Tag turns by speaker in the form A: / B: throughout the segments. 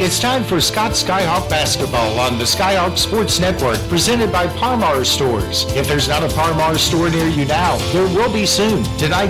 A: It's time for Scott Skyhawk basketball on the Skyhawk Sports Network, presented by Parmar Stores. If there's not a Parmar store near you now, there will be soon. Tonight.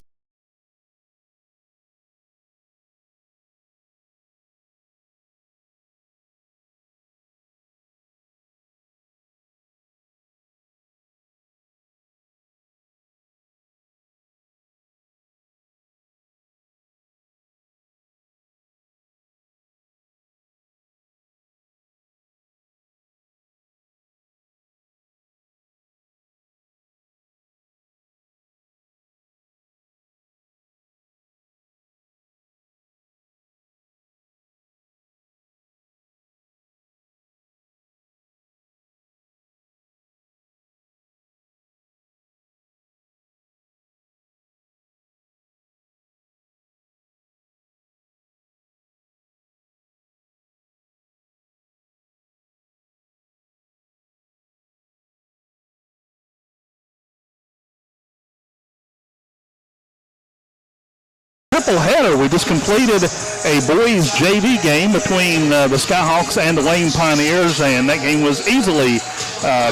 B: Triple header. We just completed a boys JV game between the Skyhawks and the Wayne Pioneers, and that game was easily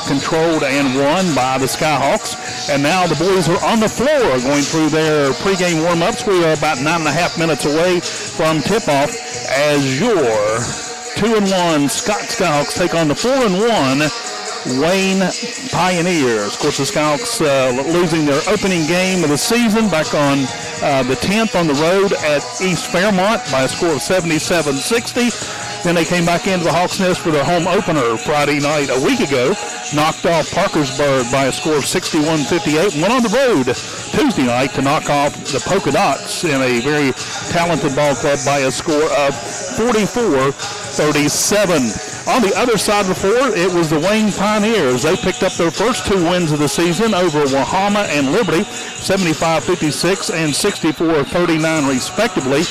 B: controlled and won by the Skyhawks. And now the boys are on the floor going through their pregame warm-ups. We are about 9.5 minutes away from tip-off as your 2-1 Scott Skyhawks take on the 4-1 Wayne Pioneers. Of course, the Skyhawks losing their opening game of the season back on the 10th on the road at East Fairmont by a score of 77-60. Then they came back into the Hawks' Nest for their home opener Friday night a week ago, knocked off Parkersburg by a score of 61-58, and went on the road Tuesday night to knock off the Polka Dots in a very talented ball club by a score of 44-37. On the other side of the floor, it was the Wayne Pioneers. They picked up their first two wins of the season over Wahama and Liberty, 75-56 and 64-39 respectively.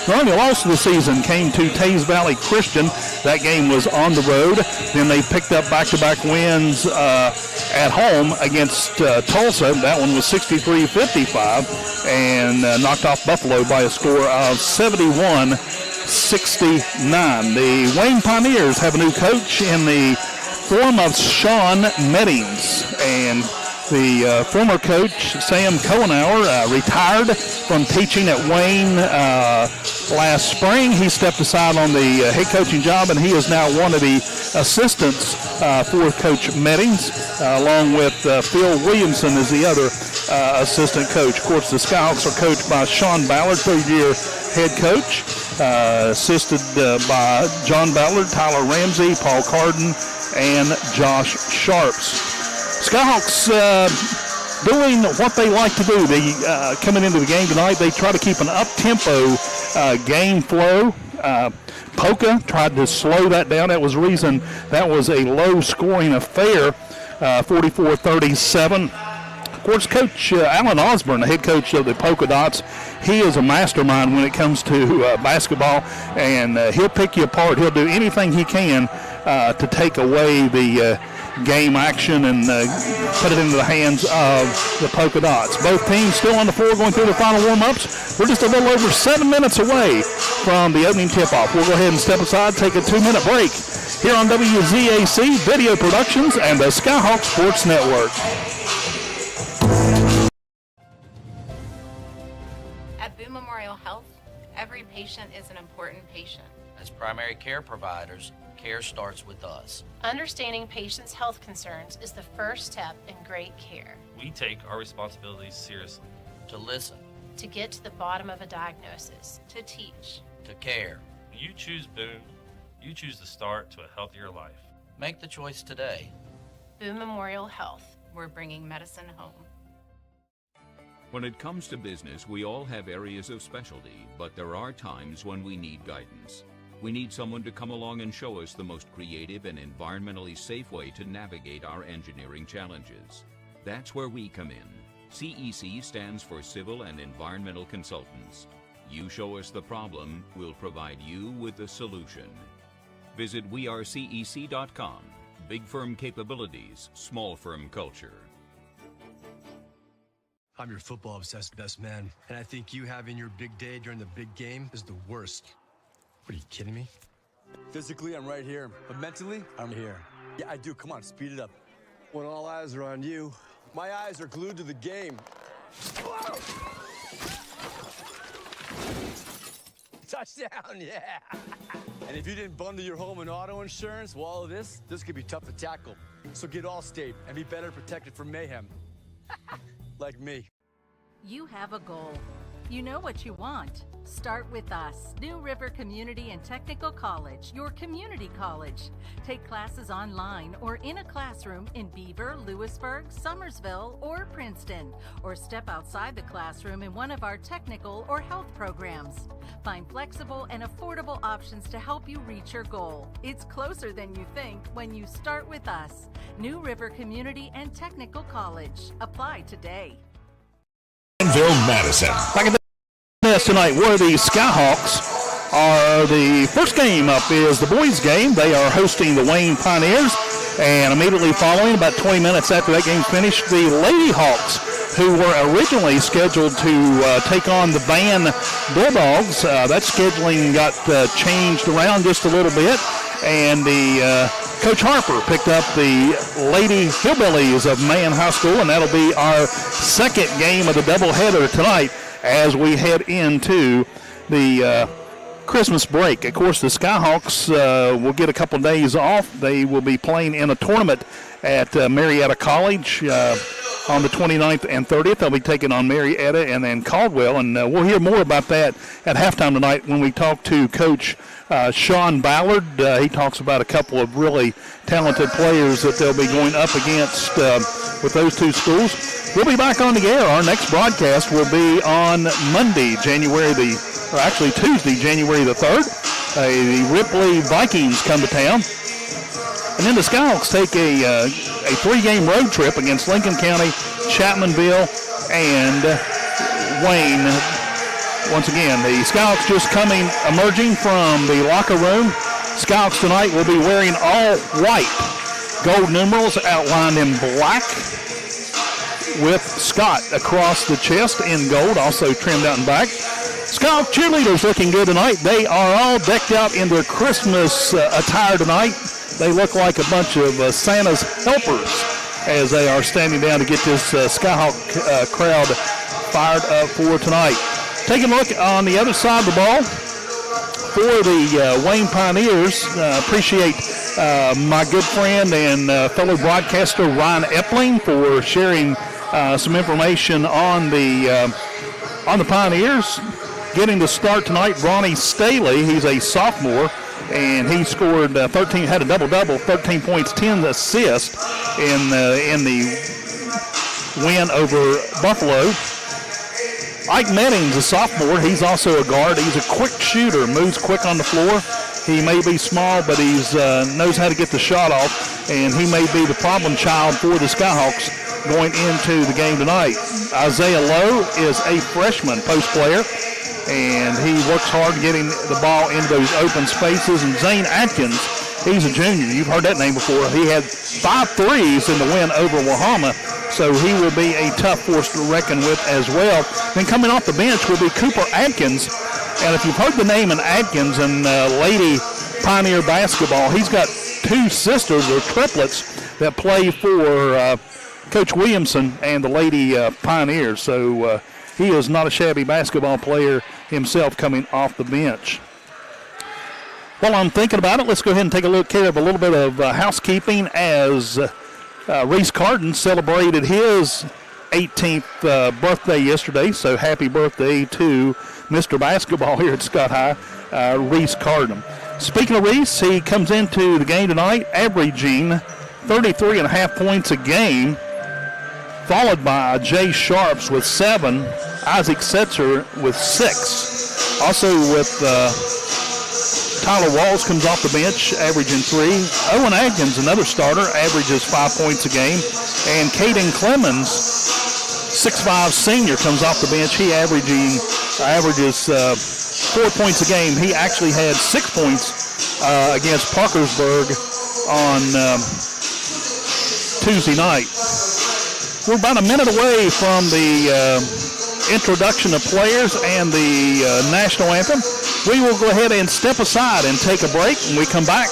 B: The only loss of the season came to Taze Valley Christian. That game was on the road. Then they picked up back-to-back wins at home against Tulsa. That one was 63-55 and knocked off Buffalo by a score of 71-69. The Wayne Pioneers have a new coach in the form of Sean Meddings, and the former coach, Sam Cohenauer, retired from teaching at Wayne last spring. He stepped aside on the head coaching job, and he is now one of the assistants for Coach Meddings, along with Phil Williamson as the other assistant coach. Of course, the Skyhawks are coached by Sean Ballard, third-year head coach, assisted by John Ballard, Tyler Ramsey, Paul Carden, and Josh Sharps. Skyhawks doing what they like to do. They coming into the game tonight, they try to keep an up-tempo game flow. Polka tried to slow that down. That was the reason that was a low-scoring affair, 44-37. Of course, Coach Alan Osborne, the head coach of the Polka Dots, he is a mastermind when it comes to basketball, and he'll pick you apart. He'll do anything he can to take away the game action and put it into the hands of the Polka Dots. Both teams still on the floor going through the final warm-ups. We're just a little over 7 minutes away from the opening tip-off. We'll go ahead and step aside, take a 2-minute break here on WZAC Video Productions and the Skyhawk Sports Network.
C: At BOONE Memorial Health, every patient is an important patient.
D: As primary care providers, care starts with us.
E: Understanding patients' health concerns is the first step in great care.
F: We take our responsibilities seriously.
D: To listen.
E: To get to the bottom of a diagnosis.
C: To teach.
D: To care.
F: When you choose BOONE, you choose the start to a healthier life.
D: Make the choice today.
E: BOONE Memorial Health.
C: We're bringing medicine home.
G: When it comes to business, we all have areas of specialty, but there are times when we need guidance. We need someone to come along and show us the most creative and environmentally safe way to navigate our engineering challenges. That's where we come in. CEC stands for Civil and Environmental Consultants. You show us the problem, we'll provide you with the solution. Visit wearecec.com. Big firm capabilities, small firm culture.
H: I'm your football-obsessed best man, and I think you having your big day during the big game is the worst. What, are you kidding me? Physically, I'm right here. But mentally, I'm here. Yeah, I do. Come on, speed it up. When all eyes are on you, my eyes are glued to the game. Whoa! Touchdown, yeah. And if you didn't bundle your home and auto insurance, well, all of this could be tough to tackle. So get Allstate and be better protected from mayhem. Like me.
I: You have a goal. You know what you want. Start with us, New River Community and Technical College, your community college. Take classes online or in a classroom in Beaver, Lewisburg, Summersville, or Princeton, or step outside the classroom in one of our technical or health programs. Find flexible and affordable options to help you reach your goal. It's closer than you think when you start with us, New River Community and Technical College. Apply today.
A: Madison.
B: Back at the tonight, where the Skyhawks are the first game up is the boys' game. They are hosting the Wayne Pioneers, and immediately following, about 20 minutes after that game's finished, the Lady Hawks, who were originally scheduled to take on the Van Bulldogs. That scheduling got changed around just a little bit, and the Coach Harper picked up the Lady Hillbillies of Mahan High School, and that'll be our second game of the doubleheader tonight as we head into the Christmas break. Of course, the Skyhawks will get a couple of days off. They will be playing in a tournament at Marietta College on the 29th and 30th. They'll be taking on Marietta and then Caldwell, and we'll hear more about that at halftime tonight when we talk to Coach Sean Ballard. He talks about a couple of really talented players that they'll be going up against with those two schools. We'll be back on the air. Our next broadcast will be on Tuesday, January the 3rd. The Ripley Vikings come to town. And then the Skyhawks take a three-game road trip against Lincoln County, Chapmanville, and Wayne. Once again, the Skyhawks just emerging from the locker room. Skyhawks tonight will be wearing all white. Gold numerals outlined in black with Scott across the chest in gold, also trimmed out in back. Skyhawk cheerleaders looking good tonight. They are all decked out in their Christmas attire tonight. They look like a bunch of Santa's helpers as they are standing down to get this Skyhawk crowd fired up for tonight. Taking a look on the other side of the ball for the Wayne Pioneers. Appreciate my good friend and fellow broadcaster Ryan Epling for sharing some information on the Pioneers. Getting to start tonight, Bronny Staley. He's a sophomore, and he scored 13, had a double-double, 13 points, 10 assists in the win over Buffalo. Ike Meddings, a sophomore, he's also a guard. He's a quick shooter, moves quick on the floor. He may be small, but he knows how to get the shot off, and he may be the problem child for the Skyhawks going into the game tonight. Isaiah Lowe is a freshman post player, and he works hard getting the ball into those open spaces. And Zane Atkins, he's a junior. You've heard that name before. He had 5 threes in the win over Wahama, so he will be a tough force to reckon with as well. Then coming off the bench will be Cooper Atkins. And if you've heard the name in Atkins and Lady Pioneer basketball, he's got 2 sisters or triplets that play for Coach Williamson and the Lady Pioneers. So he is not a shabby basketball player himself coming off the bench. While I'm thinking about it, let's go ahead and take a look care of a little bit of housekeeping as Reese Carden celebrated his 18th birthday yesterday. So happy birthday to Mr. Basketball here at Scott High, Reese Carden. Speaking of Reese, he comes into the game tonight averaging 33.5 points a game, followed by Jay Sharps with 7, Isaac Setzer with 6. Also with Tyler Walls comes off the bench, averaging 3. Owen Atkins, another starter, averages 5 points a game. And Caden Clemens, 6'5" senior, comes off the bench. He averages 4 points a game. He actually had 6 points against Parkersburg on Tuesday night. We're about a minute away from the introduction of players and the national anthem. We will go ahead and step aside and take a break. When we come back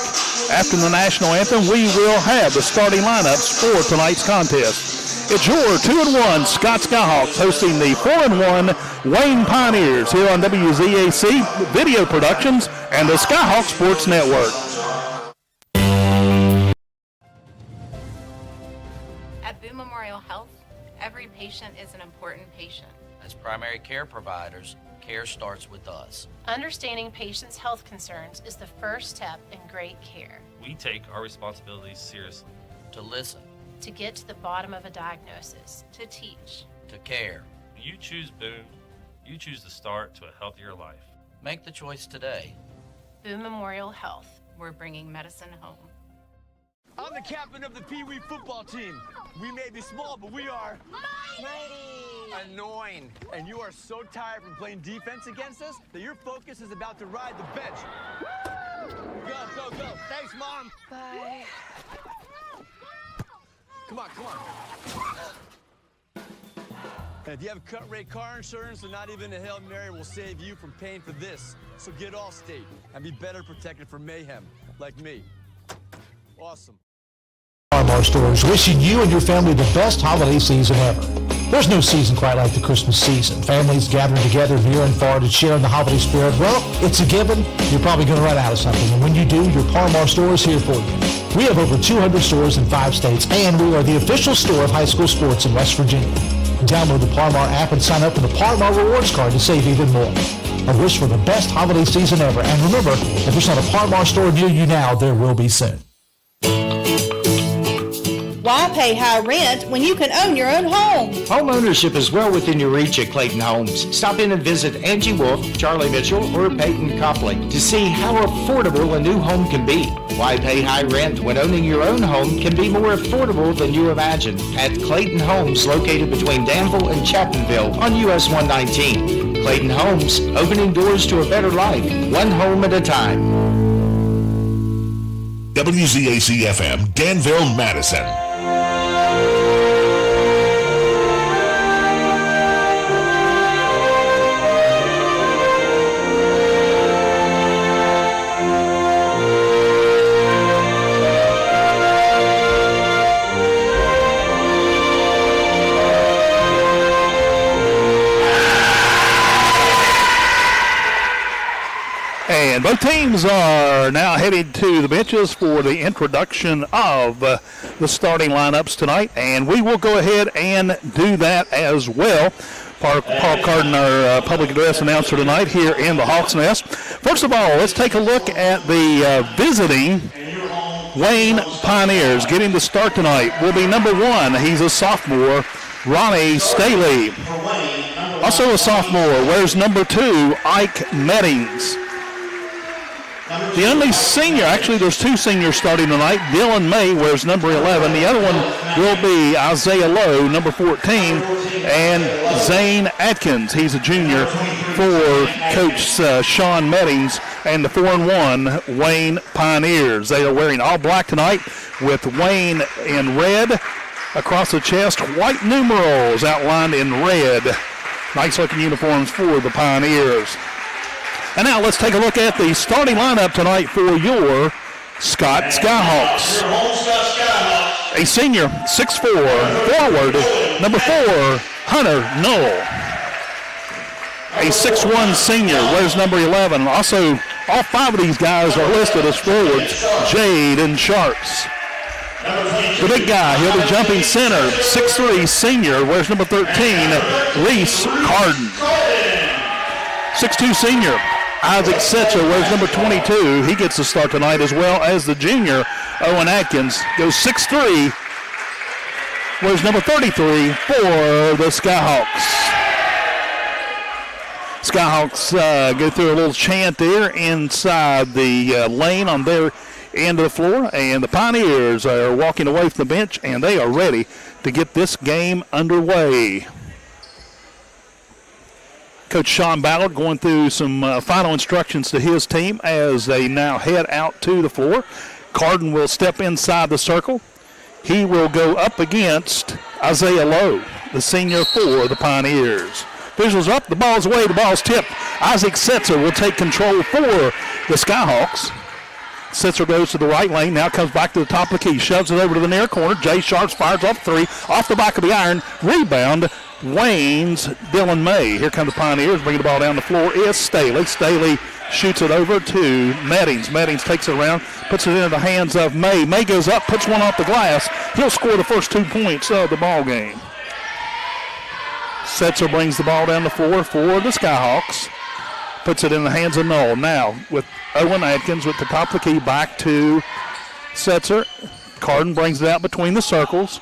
B: after the national anthem, we will have the starting lineups for tonight's contest. It's your 2-1 Scott Skyhawks hosting the 4-1 Wayne Pioneers here on WZAC Video Productions and the Skyhawk Sports Network.
C: At BOONE Memorial Health, every patient is an important patient.
D: As primary care providers, care starts with us.
E: Understanding patients' health concerns is the first step in great care.
F: We take our responsibilities seriously.
D: To listen,
E: To get to the bottom of a diagnosis.
C: To teach.
D: to care.
F: When you choose Boone, you choose the start to a healthier life.
D: Make the choice today.
E: BOONE Memorial Health.
C: We're bringing medicine home.
H: I'm the captain of the Pee Wee football team. We may be small, but we are mighty, annoying. And you are so tired from playing defense against us that your focus is about to ride the bench. Go, go, go. Thanks, Mom.
E: Bye.
H: Come on, come on. And if you have cut-rate car insurance, then not even a Hail Mary will save you from paying for this. So get Allstate and be better protected from mayhem, like me. Awesome.
A: Farmar Stores wishing you and your family the best holiday season ever. There's no season quite like the Christmas season. Families gathering together near and far to share in the holiday spirit. Well, it's a given. You're probably going to run out of something. And when you do, your Farmar Store is here for you. We have over 200 stores in 5 states, and we are the official store of high school sports in West Virginia. Download the Parmar app and sign up for the Parmar Rewards Card to save even more. A wish for the best holiday season ever. And remember, if there's not a Parmar store near you now, there will be soon.
J: Why pay high rent when you can own your own home?
A: Home ownership is well within your reach at Clayton Homes. Stop in and visit Angie Wolf, Charlie Mitchell, or Peyton Copley to see how affordable a new home can be. Why pay high rent when owning your own home can be more affordable than you imagine? At Clayton Homes, located between Danville and Chapmanville on US 119. Clayton Homes, opening doors to a better life, one home at a time.
K: WZAC-FM, Danville, Madison.
B: And both teams are now headed to the benches for the introduction of the starting lineups tonight, and we will go ahead and do that as well. Paul Carden, our public address announcer tonight here in the Hawks Nest. First of all, let's take a look at the visiting Wayne Pioneers. Getting the start tonight will be number 1. He's a sophomore, Ronnie Staley. Also a sophomore, wears number 2, Ike Meddings. The only senior, actually there's 2 seniors starting tonight. Dylan May wears number 11. The other one will be Isaiah Lowe, number 14, and Zane Atkins. He's a junior for Coach Sean Meddings and the 4-1 Wayne Pioneers. They are wearing all black tonight with Wayne in red across the chest, white numerals outlined in red. Nice looking uniforms for the Pioneers. And now let's take a look at the starting lineup tonight for your Scott Skyhawks. A senior, 6'4", forward, number 4, Hunter Knoll. A 6'1" senior, wears number 11. Also, all 5 of these guys are listed as forwards, Jaden Sharps. The big guy, he'll be jumping center, 6'3", senior, wears number 13, Reese Carden. 6'2", senior, Isaac Setcha wears number 22. He gets the start tonight, as well as the junior, Owen Atkins. Goes 6'3", wears number 33 for the Skyhawks. Skyhawks go through a little chant there inside the lane on their end of the floor, and the Pioneers are walking away from the bench, and they are ready to get this game underway. Coach Sean Ballard going through some final instructions to his team as they now head out to the floor. Carden will step inside the circle. He will go up against Isaiah Lowe, the senior for the Pioneers. Visuals up, the ball's away, the ball's tipped. Isaac Setzer will take control for the Skyhawks. Setzer goes to the right lane, now comes back to the top of the key, shoves it over to the near corner. Jay Sharps fires off three, off the back of the iron. Rebound, Wayne's Dylan May. Here come the Pioneers, bringing the ball down the floor is Staley. Staley shoots it over to Meddings. Meddings takes it around, puts it into the hands of May. May goes up, puts one off the glass. He'll score the first 2 points of the ball game. Setzer brings the ball down the floor for the Skyhawks. Puts it in the hands of Knoll. Now with Owen Atkins with the top of the key back to Setzer. Carden brings it out between the circles.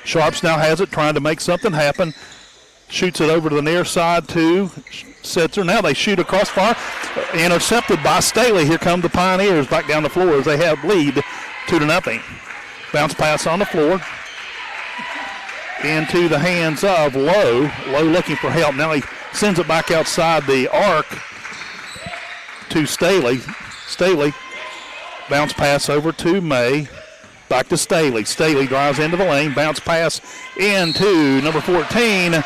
B: Sharps now has it, trying to make something happen. Shoots it over to the near side to Setzer. Now they shoot across far. Intercepted by Staley. Here come the Pioneers back down the floor as they have lead 2-0. Bounce pass on the floor. Into the hands of Lowe. Lowe looking for help. Now he sends it back outside the arc to Staley. Staley, bounce pass over to May. Back to Staley. Staley drives into the lane. Bounce pass into number 14,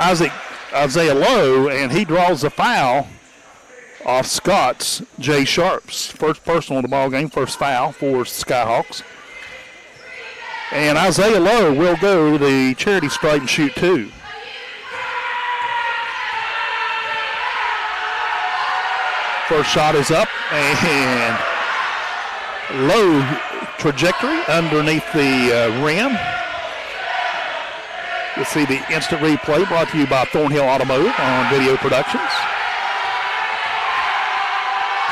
B: Isaiah Lowe, and he draws the foul off Scott's Jay Sharps. First personal in the ball game, first foul for Skyhawks. And Isaiah Lowe will go to the charity stripe and shoot two. First shot is up, and low trajectory underneath the rim. You'll see the instant replay brought to you by Thornhill Automotive on Video Productions.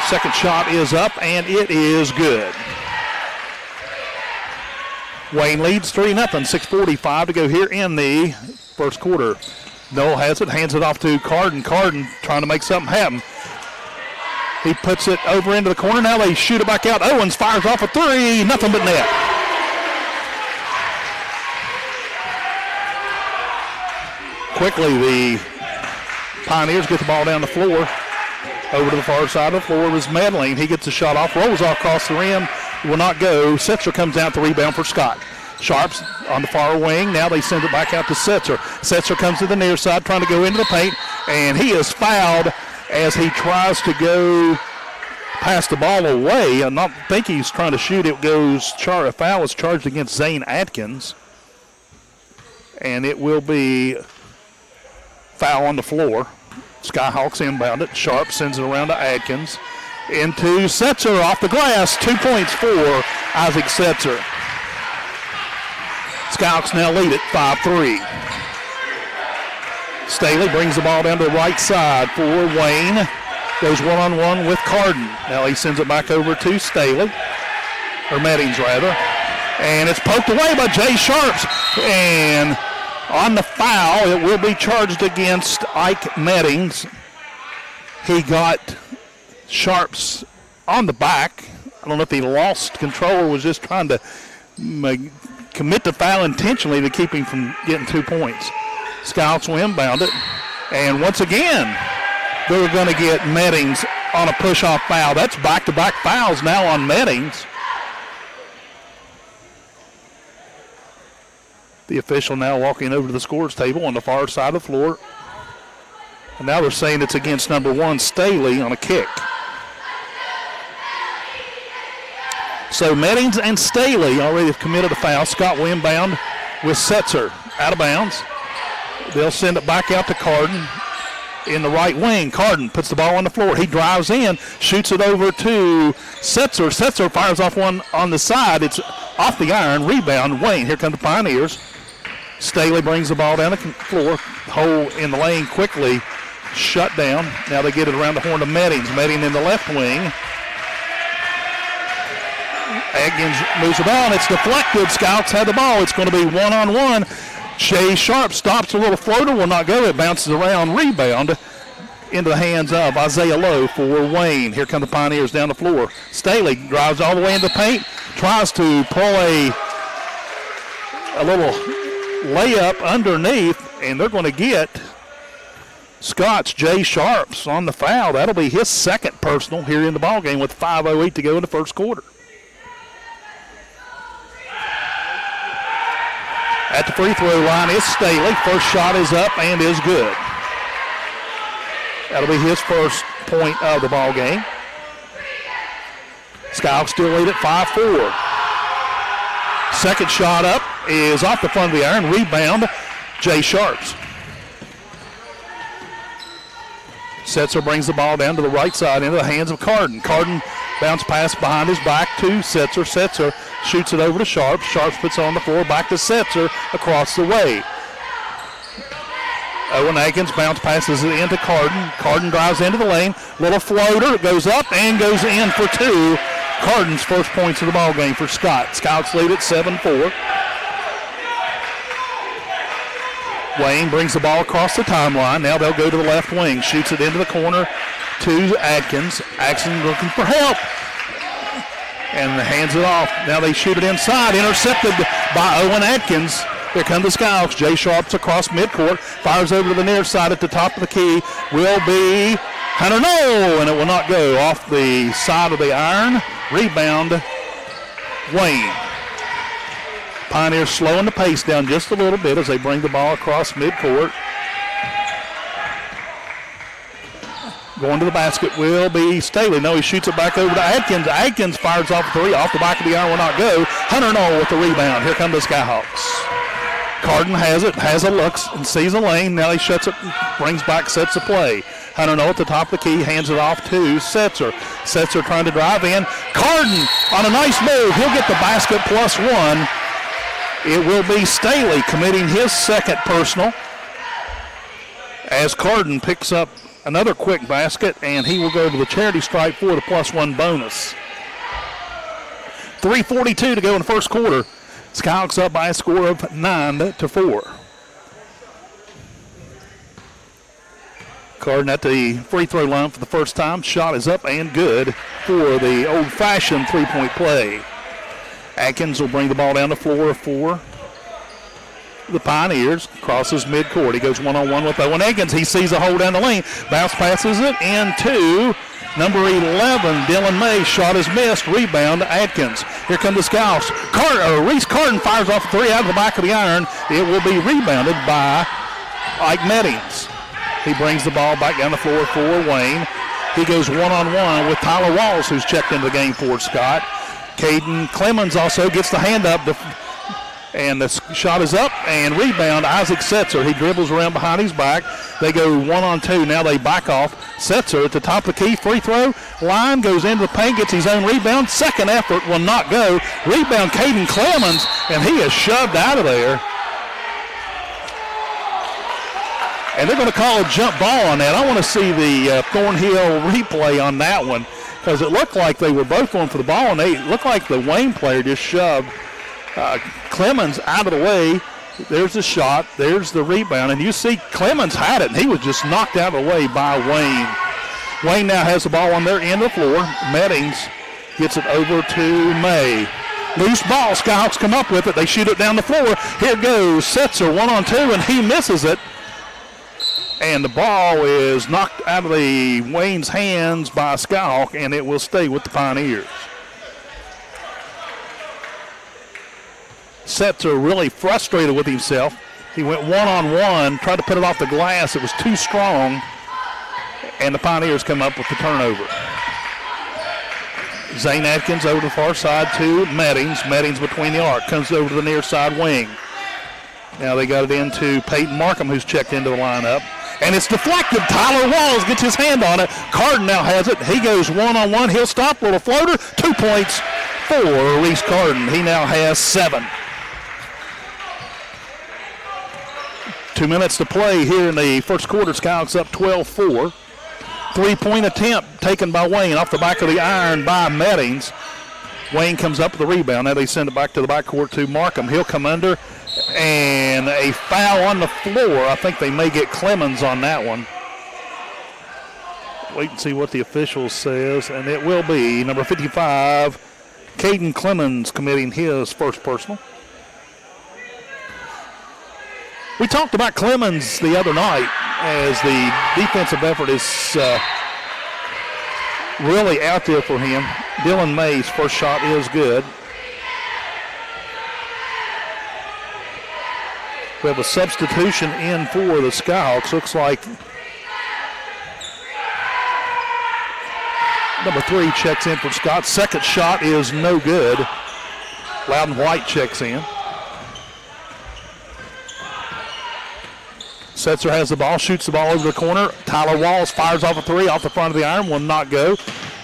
B: Second shot is up, and it is good. Wayne leads 3-0, 6:45 to go here in the first quarter. Noel has it, hands it off to Carden. Carden trying to make something happen. He puts it over into the corner. Now they shoot it back out. Owens fires off a three. Nothing but net. Quickly, the Pioneers get the ball down the floor. Over to the far side of the floor was Medline. He gets the shot off, rolls off across the rim. Will not go. Setzer comes out the rebound for Scott. Sharps on the far wing. Now they send it back out to Setzer. Setzer comes to the near side trying to go into the paint, and he is fouled as he tries to go pass the ball away. I don't think he's trying to shoot. It goes, a foul is charged against Zane Atkins. And it will be foul on the floor. Skyhawks inbound it. Sharp sends it around to Atkins. Into Setzer off the glass. 2 points for Isaac Setzer. Skyhawks now lead it 5-3. Staley brings the ball down to the right side for Wayne. Goes one-on-one with Carden. Now he sends it back over to Staley, or Meddings rather. And it's poked away by Jay Sharps. And on the foul, it will be charged against Ike Meddings. He got Sharps on the back. I don't know if he lost control or was just trying to commit the foul intentionally to keep him from getting 2 points. Scouts will inbound it. And once again, they're going to get Meddings on a push-off foul. That's back-to-back fouls now on Meddings. The official now walking over to the scores table on the far side of the floor. And now they're saying it's against number 1, Staley, on a kick. So Meddings and Staley already have committed a foul. Scott will inbound with Setzer out of bounds. They'll send it back out to Carden in the right wing. Carden puts the ball on the floor. He drives in, shoots it over to Setzer. Setzer fires off one on the side. It's off the iron. Rebound, Wayne. Here come the Pioneers. Staley brings the ball down the floor. Hole in the lane quickly shut down. Now they get it around the horn to Meddings. Meddings in the left wing. Atkins moves the ball, and it's deflected. Scouts had the ball. It's going to be one-on-one. Jay Sharp stops a little floater, will not go. It bounces around, rebound into the hands of Isaiah Lowe for Wayne. Here come the Pioneers down the floor. Staley drives all the way into the paint, tries to pull a little layup underneath, and they're going to get Scott's Jay Sharps on the foul. That'll be his second personal here in the ballgame with 5:08 to go in the first quarter. At the free throw line is Staley. First shot is up and is good. That'll be his first point of the ball game. Skyhawks still lead at 5-4. Second shot up is off the front of the iron. Rebound, Jay Sharps. Setzer brings the ball down to the right side into the hands of Carden. Carden bounce pass behind his back to Setzer. Setzer shoots it over to Sharps. Sharps puts it on the floor. Back to Setzer across the way. Owen Akins bounce passes it into Carden. Carden drives into the lane. Little floater. It goes up and goes in for two. Carden's first points of the ball game for Scott. Scouts lead at 7-4. Wayne brings the ball across the timeline. Now they'll go to the left wing. Shoots it into the corner to Atkins. Atkins looking for help. And hands it off. Now they shoot it inside. Intercepted by Owen Atkins. Here come the Skyhawks. Jay Sharps across midcourt. Fires over to the near side at the top of the key. Will be Hunter No, and it will not go. Off the side of the iron. Rebound, Wayne. Pioneers slowing the pace down just a little bit as they bring the ball across midcourt. Going to the basket will be Staley. No, he shoots it back over to Atkins. Atkins fires off a three. Off the back of the iron will not go. Hunter Knoll with the rebound. Here come the Skyhawks. Carden has it, has a look, and sees a lane. Now he shuts it, brings back, sets the play. Hunter Knoll at the top of the key, hands it off to Setzer. Setzer trying to drive in. Carden on a nice move. He'll get the basket plus one. It will be Staley committing his second personal as Carden picks up another quick basket, and he will go to the charity stripe for the plus one bonus. 3:42 to go in the first quarter. Skyhawks up by a score of 9-4. Carden at the free throw line for the first time. Shot is up and good for the old-fashioned three-point play. Atkins will bring the ball down the floor for the Pioneers. Crosses midcourt. He goes one-on-one with Owen Atkins. He sees a hole down the lane. Bounce passes it into number 11, Dylan May. Shot is missed. Rebound, Atkins. Here come the Scouts. Reese Carden fires off a three out of the back of the iron. It will be rebounded by Ike Mettings. He brings the ball back down the floor for Wayne. He goes one-on-one with Tyler Walls, who's checked into the game for Scott. Caden Clemens also gets the hand up, and the shot is up, and rebound, Isaac Setzer. He dribbles around behind his back. They go 1-on-2. Now they back off. Setzer at the top of the key, free throw line, goes into the paint, gets his own rebound. Second effort will not go. Rebound, Caden Clemens, and he is shoved out of there. And they're going to call a jump ball on that. I want to see the Thornhill replay on that one, because it looked like they were both going for the ball, and they looked like the Wayne player just shoved Clemens out of the way. There's the shot. There's the rebound. And you see Clemens had it, and he was just knocked out of the way by Wayne. Wayne now has the ball on their end of the floor. Mettings gets it over to May. Loose ball. Skyhawks come up with it. They shoot it down the floor. Here goes Setzer 1-on-2, and he misses it. And the ball is knocked out of the Wayne's hands by Skyhawk, and it will stay with the Pioneers. Setzer really frustrated with himself. He went one-on-one, tried to put it off the glass. It was too strong, and the Pioneers come up with the turnover. Zane Atkins over the far side to Mettings. Mettings between the arc, comes over to the near side wing. Now they got it into Peyton Markham, who's checked into the lineup. And it's deflected. Tyler Walls gets his hand on it. Carden now has it. He goes one-on-one. He'll stop. Little floater. 2 points for Reese Carden. He now has 7. 2 minutes to play here in the first quarter. Skyhawks up 12-4. 3-point attempt taken by Wayne off the back of the iron by Mettings. Wayne comes up with the rebound. Now they send it back to the backcourt to Markham. He'll come under. And a foul on the floor. I think they may get Clemens on that one. Wait and see what the official says. And it will be number 55, Caden Clemens, committing his first personal. We talked about Clemens the other night as the defensive effort is really out there for him. Dylan May's first shot is good. We have a substitution in for the Skyhawks. Looks like Number 3 checks in for Scott. Second shot is no good. Loudon White checks in. Setzer has the ball, shoots the ball over the corner. Tyler Walls fires off a 3 off the front of the iron, will not go.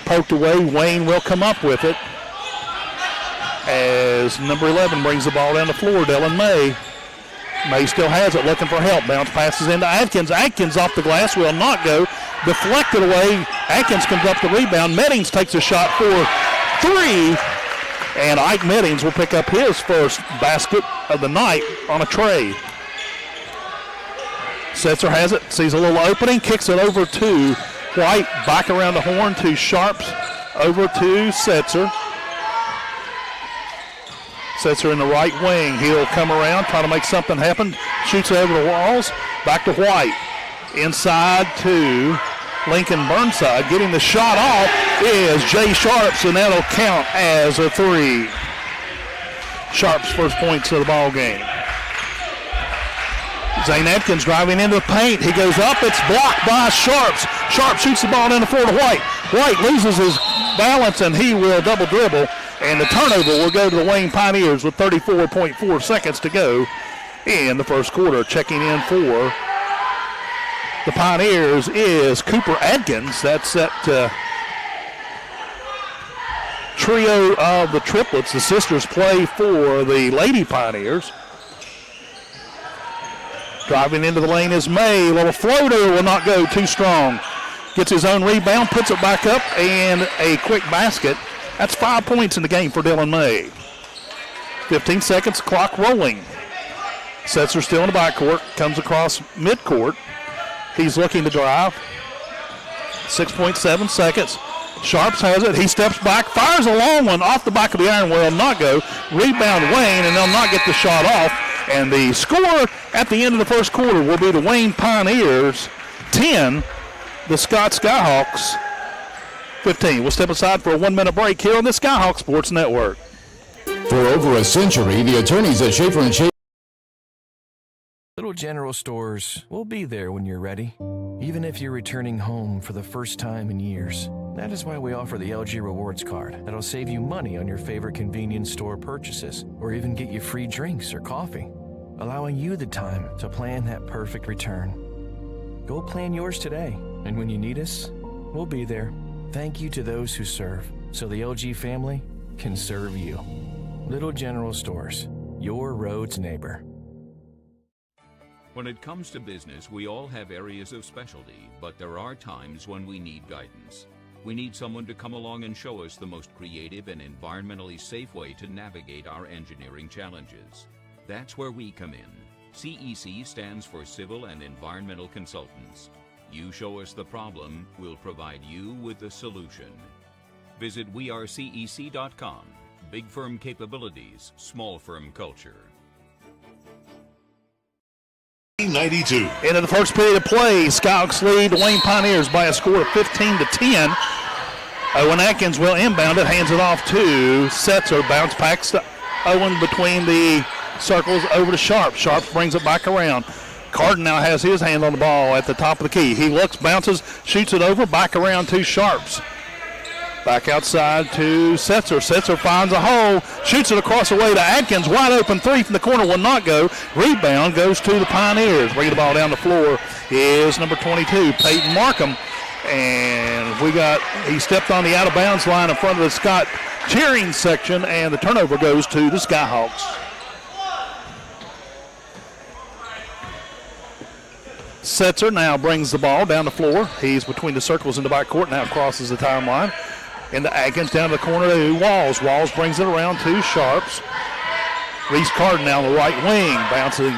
B: Poked away, Wayne will come up with it. As number 11 brings the ball down the floor, Dylan May. May still has it, looking for help. Bounce passes into Atkins. Atkins off the glass, will not go. Deflected away. Atkins comes up the rebound. Meddings takes a shot for 3. And Ike Meddings will pick up his first basket of the night on a tray. Setzer has it, sees a little opening, kicks it over to White, back around the horn to Sharps, over to Setzer. Setzer in the right wing. He'll come around, try to make something happen. Shoots it over the walls. Back to White. Inside to Lincoln Burnside. Getting the shot off is Jay Sharps, and that'll count as a 3. Sharps' first points of the ball game. Zane Atkins driving into the paint. He goes up. It's blocked by Sharps. Sharps shoots the ball down the floor to White. White loses his balance, and he will double dribble. And the turnover will go to the Wayne Pioneers with 34.4 seconds to go in the first quarter. Checking in for the Pioneers is Cooper Adkins. That's that trio of the triplets. The sisters play for the Lady Pioneers. Driving into the lane is May. Little floater will not go, too strong. Gets his own rebound, puts it back up, and a quick basket. That's 5 points in the game for Dylan May. 15 seconds, clock rolling. Setzer still in the backcourt, comes across midcourt. He's looking to drive. 6.7 seconds. Sharps has it. He steps back, fires a long one off the back of the iron. Will not go. Rebound Wayne, and they'll not get the shot off. And the score at the end of the first quarter will be the Wayne Pioneers 10, the Scott Skyhawks 15. We'll step aside for a 1-minute break here on the Skyhawk Sports Network.
K: For over a century, the attorneys at Schaefer & Schaefer.
L: Little General Stores will be there when you're ready, even if you're returning home for the first time in years. That is why we offer the LG Rewards Card that'll save you money on your favorite convenience store purchases, or even get you free drinks or coffee, allowing you the time to plan that perfect return. Go plan yours today, and when you need us, we'll be there. Thank you to those who serve, so the LG family can serve you. Little General Stores, your road's neighbor.
G: When it comes to business, we all have areas of specialty, but there are times when we need guidance. We need someone to come along and show us the most creative and environmentally safe way to navigate our engineering challenges. That's where we come in. CEC stands for Civil and Environmental Consultants. You show us the problem, we'll provide you with the solution. Visit wearecec.com. Big firm capabilities, small firm culture.
K: 92.
B: Into the first period of play, Skyhawks lead the Wayne Pioneers by a score of 15-10. Owen Atkins will inbound it, hands it off to Setzer. Bounce packs to Owen between the circles over to Sharp. Sharp brings it back around. Carden now has his hand on the ball at the top of the key. He looks, bounces, shoots it over, back around to Sharps. Back outside to Setzer. Setzer finds a hole, shoots it across the way to Atkins. Wide open 3 from the corner will not go. Rebound goes to the Pioneers. Bringing the ball down the floor is number 22, Peyton Markham. And he stepped on the out-of-bounds line in front of the Scott cheering section, and the turnover goes to the Skyhawks. Setzer now brings the ball down the floor. He's between the circles in the backcourt, now crosses the timeline. Into Atkins, down to the corner to Walls. Walls brings it around to Sharps. Reese Carden now on the right wing, bouncing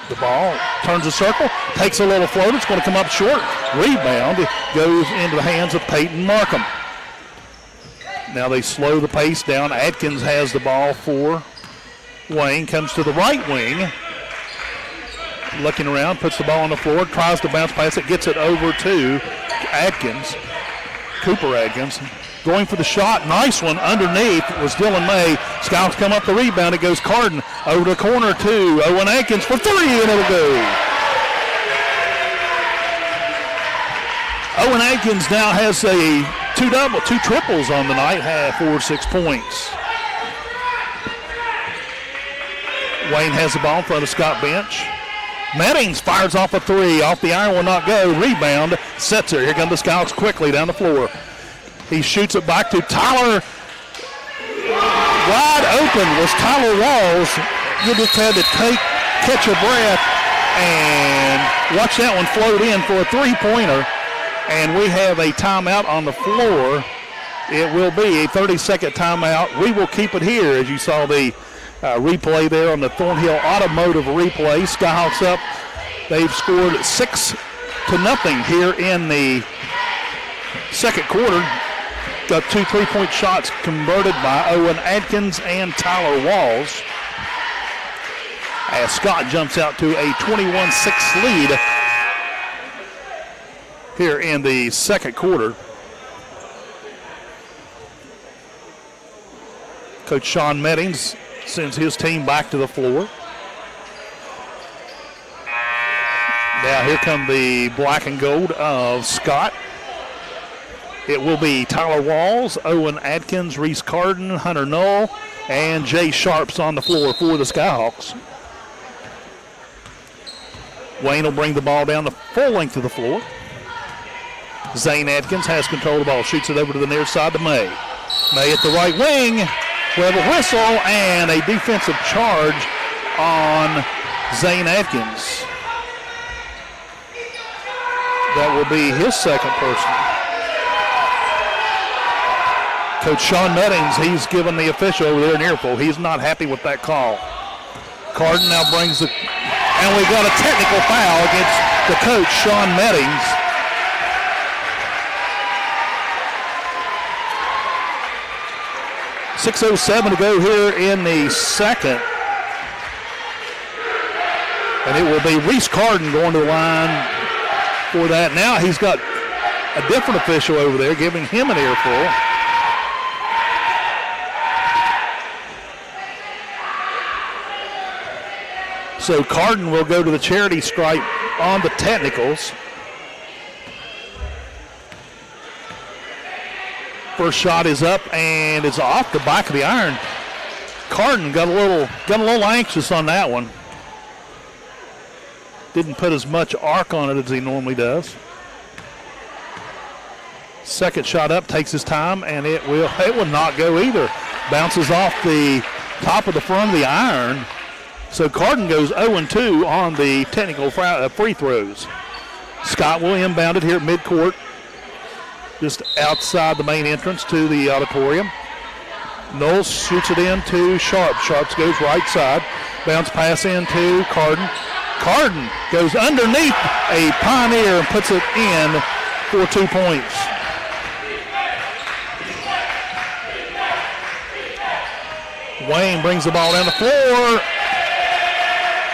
B: the ball, turns the circle, takes a little float. It's going to come up short. Rebound goes into the hands of Peyton Markham. Now they slow the pace down. Atkins has the ball for Wayne, comes to the right wing. Looking around, puts the ball on the floor, tries to bounce pass it, gets it over to Atkins, Cooper Atkins. Going for the shot, nice one underneath was Dylan May. Skyhawks come up the rebound, it goes Carden over to the corner to Owen Atkins for 3, and it'll go. Owen Atkins now has a two triples on the night, had 4-6 points. Wayne has the ball in front of Scott Bench. Meddings fires off a three. Off the iron, will not go. Rebound. Sets her. Here come the Skyhawks quickly down the floor. He shoots it back to Tyler. Wide open was Tyler Walls. You just had to catch your breath and watch that one float in for a three-pointer. And we have a timeout on the floor. It will be a 30-second timeout. We will keep it here, as you saw the replay there on the Thornhill Automotive replay. Skyhawks up. They've scored 6-0 here in the second quarter. Got 2 3-point shots converted by Owen Adkins and Tyler Walls. As Scott jumps out to a 21-6 lead here in the second quarter. Coach Sean Meddings sends his team back to the floor. Now here come the black and gold of Scott. It will be Tyler Walls, Owen Adkins, Reese Carden, Hunter Knoll, and Jay Sharps on the floor for the Skyhawks. Wayne will bring the ball down the full length of the floor. Zane Adkins has control of the ball, shoots it over to the near side to May. May at the right wing. We have a whistle and a defensive charge on Zane Adkins. That will be his second personal. Coach Sean Meddings, he's given the official over there an earful. He's not happy with that call. Carden now brings the, and we got a technical foul against the coach, Sean Meddings. .6:07 to go here in the second. And it will be Reese Carden going to the line for that. Now he's got a different official over there giving him an earful. So Carden will go to the charity stripe on the technicals. First shot is up and it's off the back of the iron. Carden got a little anxious on that one. Didn't put as much arc on it as he normally does. Second shot up, takes his time, and it will not go either. Bounces off the top of the front of the iron. So Carden goes 0-2 on the technical free throws. Scott will inbound it here at midcourt, just outside the main entrance to the auditorium. Knowles shoots it in to Sharps. Sharps goes right side. Bounce pass into Carden. Carden goes underneath a Pioneer and puts it in for 2 points. Wayne brings the ball down the floor.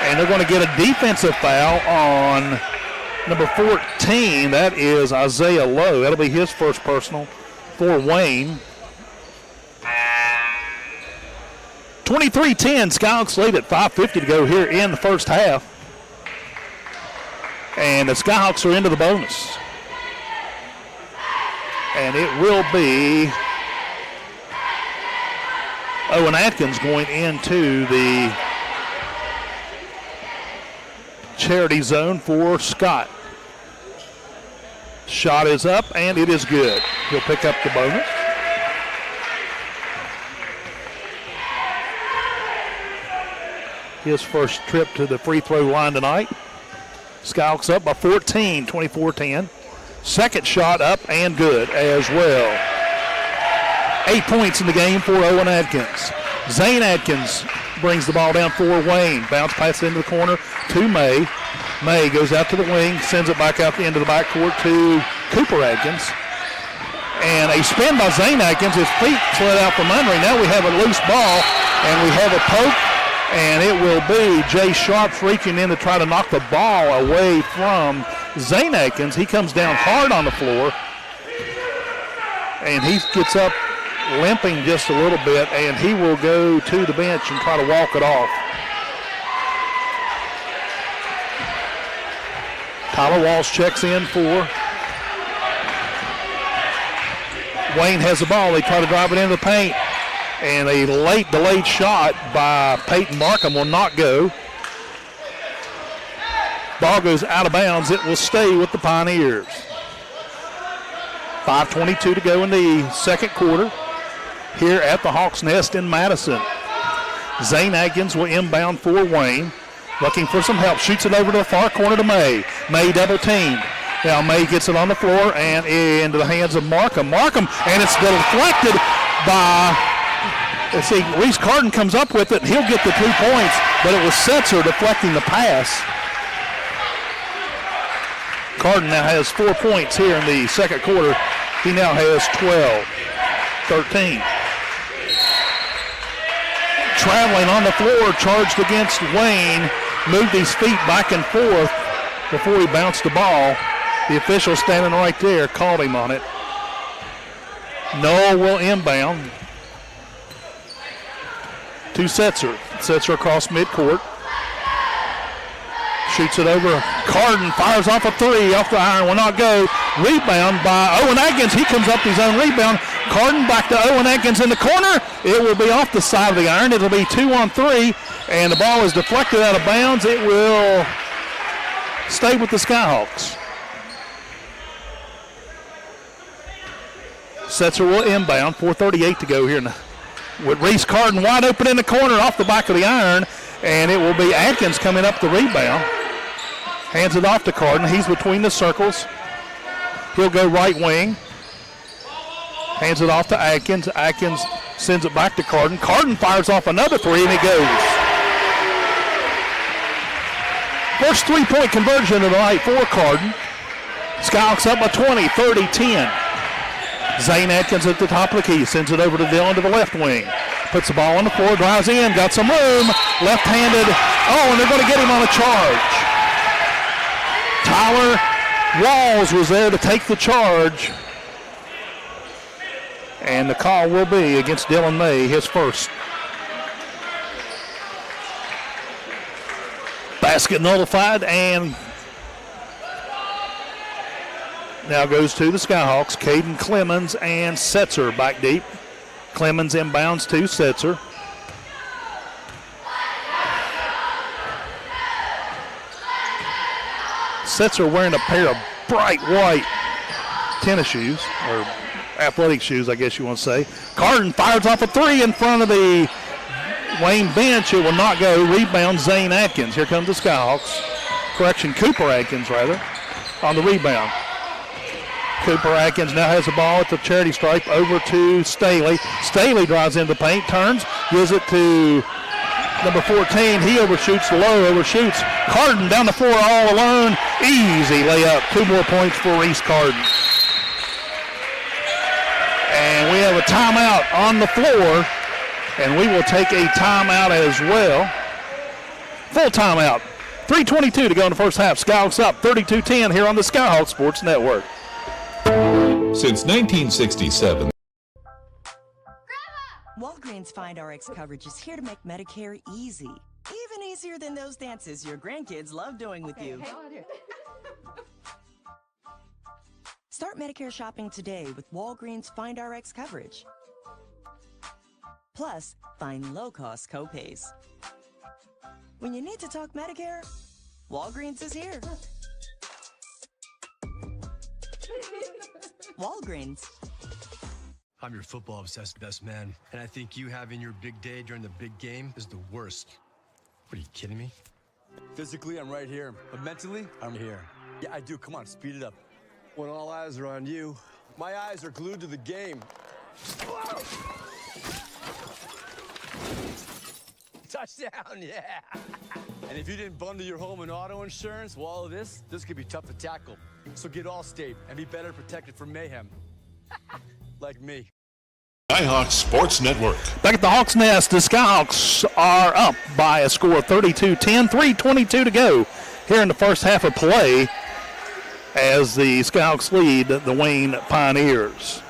B: And they're going to get a defensive foul on number 14. That is Isaiah Lowe. That'll be his first personal for Wayne. 23-10, Skyhawks lead at 5:50 to go here in the first half. And the Skyhawks are into the bonus. And it will be Owen Atkins going into the charity zone for Scott. Shot is up and it is good. He'll pick up the bonus. His first trip to the free throw line tonight. Skyhawks up by 14, 24-10. Second shot up and good as well. 8 points in the game for Owen Adkins. Zane Adkins brings the ball down for Wayne. Bounce pass into the corner to May. May goes out to the wing, sends it back out the end of the backcourt to Cooper Adkins. And a spin by Zane Adkins. His feet slid out from under him. Now we have a loose ball, and we have a poke, and it will be Jay Sharps reaching in to try to knock the ball away from Zane Adkins. He comes down hard on the floor, and he gets up limping just a little bit, and he will go to the bench and try to walk it off. Tyler Walsh checks in for Wayne has the ball. They try to drive it into the paint. And a late delayed shot by Peyton Markham will not go. Ball goes out of bounds. It will stay with the Pioneers. 5:22 to go in the second quarter here at the Hawks Nest in Madison. Zane Atkins will inbound for Wayne. Looking for some help. Shoots it over to the far corner to May. May double teamed. Now May gets it on the floor and into the hands of Markham. Markham, and it's deflected by, let's see, Reese Carden comes up with it, and he'll get the 2 points, but it was Setzer deflecting the pass. Carden now has 4 points here in the second quarter. He now has 12, 13. Traveling on the floor, charged against Wayne, moved his feet back and forth before he bounced the ball. The official standing right there called him on it. Noel will inbound to Setzer. Setzer across midcourt. Shoots it over. Carden fires off a three. Off the iron. Will not go. Rebound by Owen Atkins. He comes up his own rebound. Carden back to Owen Atkins in the corner. It will be off the side of the iron. It'll be 2-on-3. And the ball is deflected out of bounds. It will stay with the Skyhawks. Setzer will inbound. 4:38 to go here. With Reese Carden wide open in the corner off the back of the iron. And it will be Atkins coming up the rebound. Hands it off to Carden. He's between the circles. He'll go right wing. Hands it off to Atkins. Atkins sends it back to Carden. Carden fires off another three, and it goes. First three-point conversion of the night for Carden. Skyhawks up by 20, 30-10. Zane Atkins at the top of the key. Sends it over to Dillon to the left wing. Puts the ball on the floor, drives in, got some room. Left-handed. Oh, and they're going to get him on a charge. Tyler Walls was there to take the charge. And the call will be against Dylan May, his first. Basket nullified, and now goes to the Skyhawks. Caden Clemens and Setzer back deep. Clemens inbounds to Setzer. Setzer wearing a pair of bright white tennis shoes, or athletic shoes, I guess you want to say. Carden fires off a three in front of the Wayne bench. It will not go. Rebound, Zane Atkins. Here comes the Skyhawks. Correction, Cooper Atkins, rather, on the rebound. Cooper Atkins now has the ball at the charity stripe over to Staley. Staley drives into the paint, turns, gives it to number 14. He overshoots low, overshoots. Carden down the floor all alone. Easy layup. 2 more points for Reese Carden. And we have a timeout on the floor, and we will take a timeout as well. Full timeout. 3:22 to go in the first half. Skyhawks up 32-10 here on the Skyhawks Sports Network.
K: Since 1967.
M: Walgreens Find RX coverage is here to make Medicare easy. Even easier than those dances your grandkids love doing with you. Start Medicare shopping today with Walgreens Find RX coverage. Plus, find low-cost copays. When you need to talk Medicare, Walgreens is here. Walgreens.
N: I'm your football-obsessed best man, and I think you having your big day during the big game is the worst. What, are you kidding me?
H: Physically, I'm right here, but mentally, I'm here. Yeah, I do. Come on, speed it up. When all eyes are on you, my eyes are glued to the game. Touchdown, yeah. And if you didn't bundle your home and auto insurance, well, all of this could be tough to tackle. So get Allstate and be better protected from mayhem. Like me.
K: Skyhawks Sports Network.
B: Back at the Hawks Nest, the Skyhawks are up by a score of 32-10, 3:22 to go here in the first half of play as the Skyhawks lead the Wayne Pioneers.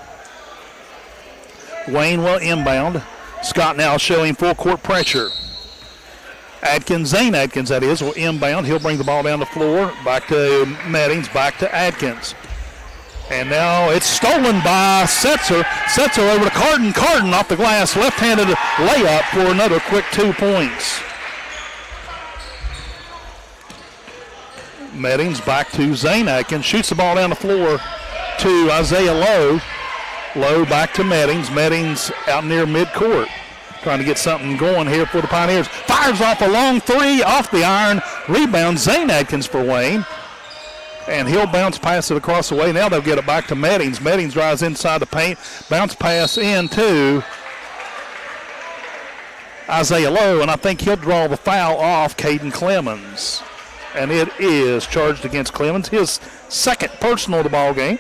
B: Wayne will inbound. Scott now showing full court pressure. Atkins, Zane Atkins that is, will inbound. He'll bring the ball down the floor. Back to Meddings, back to Atkins. And now it's stolen by Setzer. Setzer over to Carden. Carden off the glass, left-handed layup for another quick 2 points. Meddings back to Zane Atkins. Shoots the ball down the floor to Isaiah Lowe. Lowe back to Meddings. Meddings out near midcourt. Trying to get something going here for the Pioneers. Fires off a long three off the iron. Rebound, Zane Atkins for Wayne. And he'll bounce pass it across the way. Now they'll get it back to Meddings. Meddings drives inside the paint. Bounce pass into Isaiah Lowe, and I think he'll draw the foul off Caden Clemens. And it is charged against Clemens, his second personal of the ball game.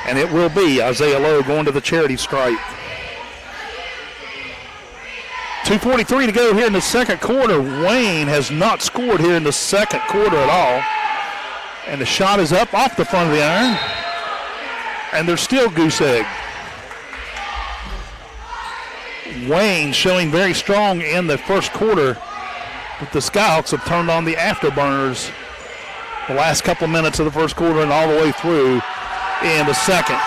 B: And it will be Isaiah Lowe going to the charity stripe. 2:43 to go here in the second quarter. Wayne has not scored here in the second quarter at all. And the shot is up off the front of the iron. And they're still goose egg. Wayne showing very strong in the first quarter. But the Skyhawks have turned on the afterburners the last couple of minutes of the first quarter and all the way through in the second.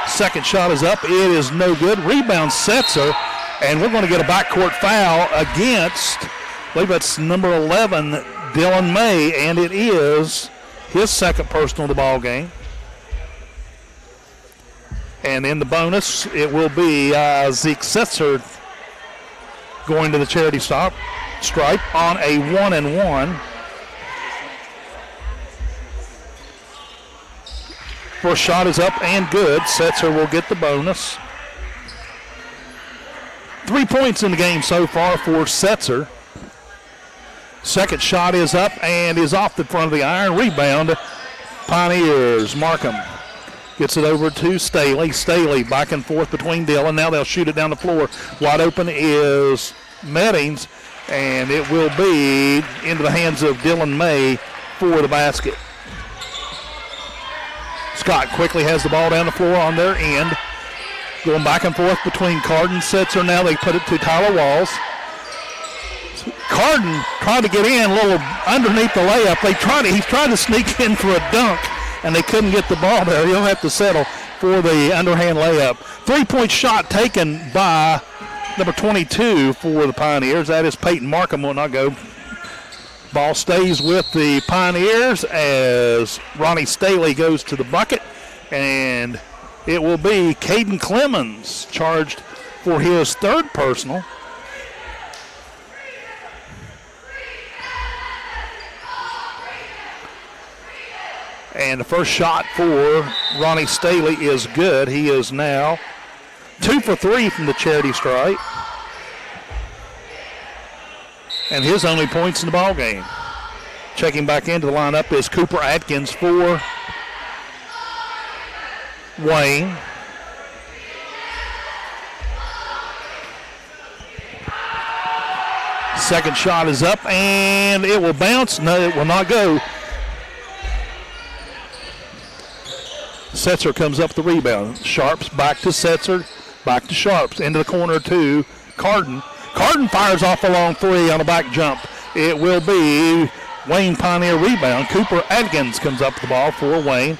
B: Second shot is up. It is no good. Rebound Setzer. And we're going to get a backcourt foul against, I believe that's number 11, Dylan May. And it is his second personal of the ball game. And in the bonus, it will be Zeke Setzer going to the charity stripe on a 1-and-1. First shot is up and good. Setzer will get the bonus. 3 points in the game so far for Setzer. Second shot is up and is off the front of the iron. Rebound, Pioneers. Markham gets it over to Staley. Staley back and forth between Dillon. Now they'll shoot it down the floor. Wide open is Meddings, and it will be into the hands of Dylan May for the basket. Scott quickly has the ball down the floor on their end. Going back and forth between Carden, Setzer. Now they put it to Tyler Walls. Carden tried to get in a little underneath the layup. He's trying to sneak in for a dunk, and they couldn't get the ball there. He'll have to settle for the underhand layup. 3-point shot taken by number 22 for the Pioneers. That is Peyton Markham. Will not go. Ball stays with the Pioneers as Ronnie Staley goes to the bucket, and it will be Caden Clemens charged for his third personal. And the first shot for Ronnie Staley is good. He is now 2 for 3 from the charity stripe. And his only points in the ball game. Checking back into the lineup is Cooper Atkins for Wayne. Second shot is up and it will bounce. No, it will not go. Setzer comes up the rebound. Sharps back to Setzer, back to Sharps, into the corner to Carden. Carden fires off a long three on a back jump. It will be Wayne Pioneer rebound. Cooper Atkins comes up the ball for Wayne.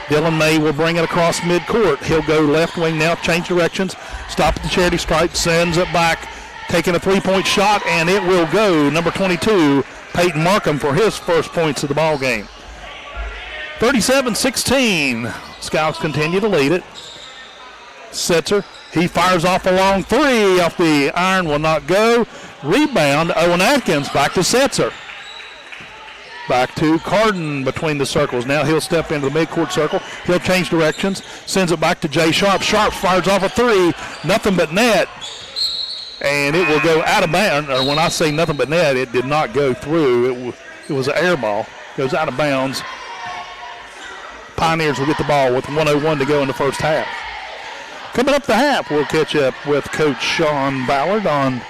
B: Dylan May will bring it across midcourt. He'll go left wing now, change directions. Stop at the charity stripe, sends it back, taking a 3-point shot, and it will go. Number 22, Peyton Markham for his first points of the ball game. 37-16. Scouts continue to lead it. Setzer. He fires off a long three off the iron, will not go. Rebound, Owen Atkins back to Setzer. Back to Carden between the circles. Now he'll step into the midcourt circle. He'll change directions, sends it back to Jay Sharp. Sharp fires off a three, nothing but net. And it will go out of bounds. Or when I say nothing but net, it did not go through. It was an air ball. Goes out of bounds. Pioneers will get the ball with 1:01 to go in the first half. Coming up the half, we'll catch up with Coach Sean Ballard on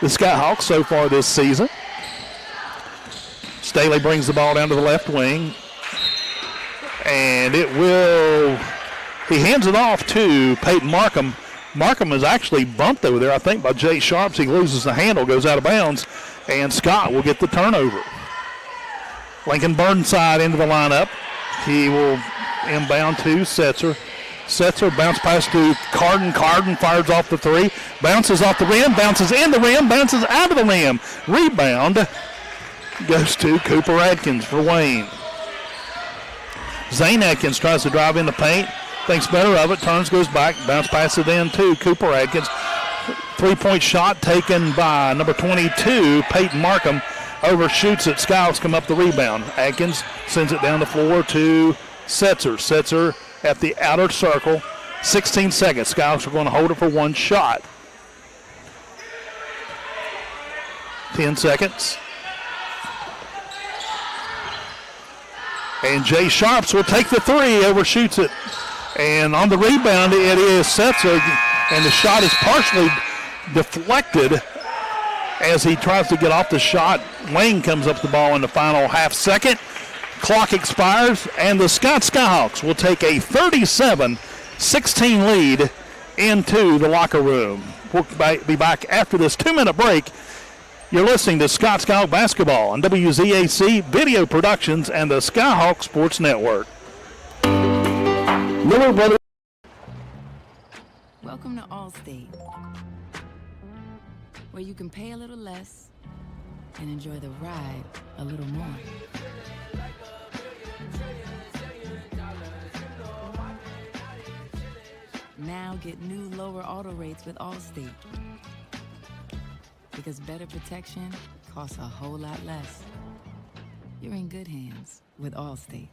B: the Skyhawks so far this season. Staley brings the ball down to the left wing. And he hands it off to Peyton Markham. Markham is actually bumped over there, I think, by Jay Sharps. He loses the handle, goes out of bounds, and Scott will get the turnover. Lincoln Burnside into the lineup. He will inbound to Setzer. Setzer bounce pass to Carden. Carden fires off the three. Bounces off the rim. Bounces in the rim. Bounces out of the rim. Rebound goes to Cooper Atkins for Wayne. Zane Atkins tries to drive in the paint. Thinks better of it. Turns, goes back. Bounce passes in to Cooper Atkins. 3-point shot taken by number 22, Peyton Markham. Overshoots it. Skyhawks come up the rebound. Atkins sends it down the floor to Setzer. Setzer at the outer circle. 16 seconds. Skyhawks are going to hold it for one shot. 10 seconds. And Jay Sharps will take the three. Overshoots it. And on the rebound, it is Setzer. And the shot is partially deflected as he tries to get off the shot. Wayne comes up the ball in the final half second. Clock expires, and the Scott Skyhawks will take a 37-16 lead into the locker room. We'll be back after this 2-minute break. You're listening to Scott Skyhawk Basketball on WZAC Video Productions and the Skyhawk Sports Network.
O: Miller Brothers. Welcome to Allstate, where you can pay a little less and enjoy the ride a little more. Now get new lower auto rates with Allstate, because better protection costs a whole lot less. You're in good hands with Allstate.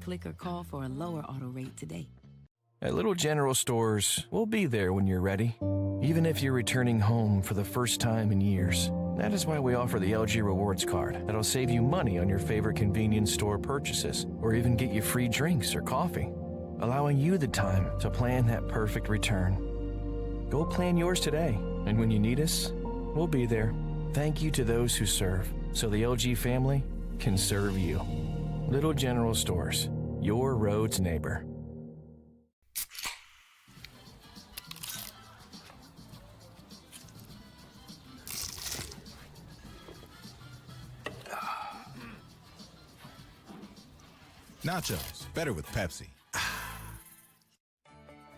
O: Click or call for a lower auto rate today.
L: At Little General Stores, we'll be there when you're ready, even if you're returning home for the first time in years. That is why we offer the LG Rewards Card that'll save you money on your favorite convenience store purchases, or even get you free drinks or coffee, allowing you the time to plan that perfect return. Go plan yours today, and when you need us, we'll be there. Thank you to those who serve, so the LG family can serve you. Little General Stores, your road's neighbor.
K: Nachos, better with Pepsi.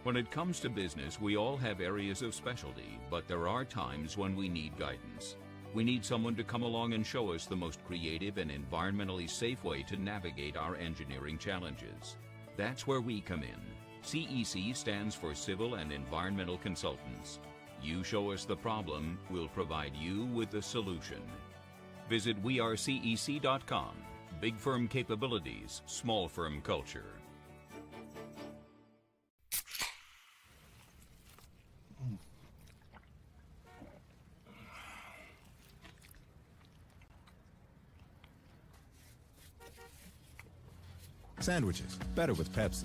G: When it comes to business, we all have areas of specialty, but there are times when we need guidance. We need someone to come along and show us the most creative and environmentally safe way to navigate our engineering challenges. That's where we come in. CEC stands for Civil and Environmental Consultants. You show us the problem, we'll provide you with the solution. Visit wearecec.com. Big firm capabilities, small firm culture.
K: Sandwiches, better with Pepsi.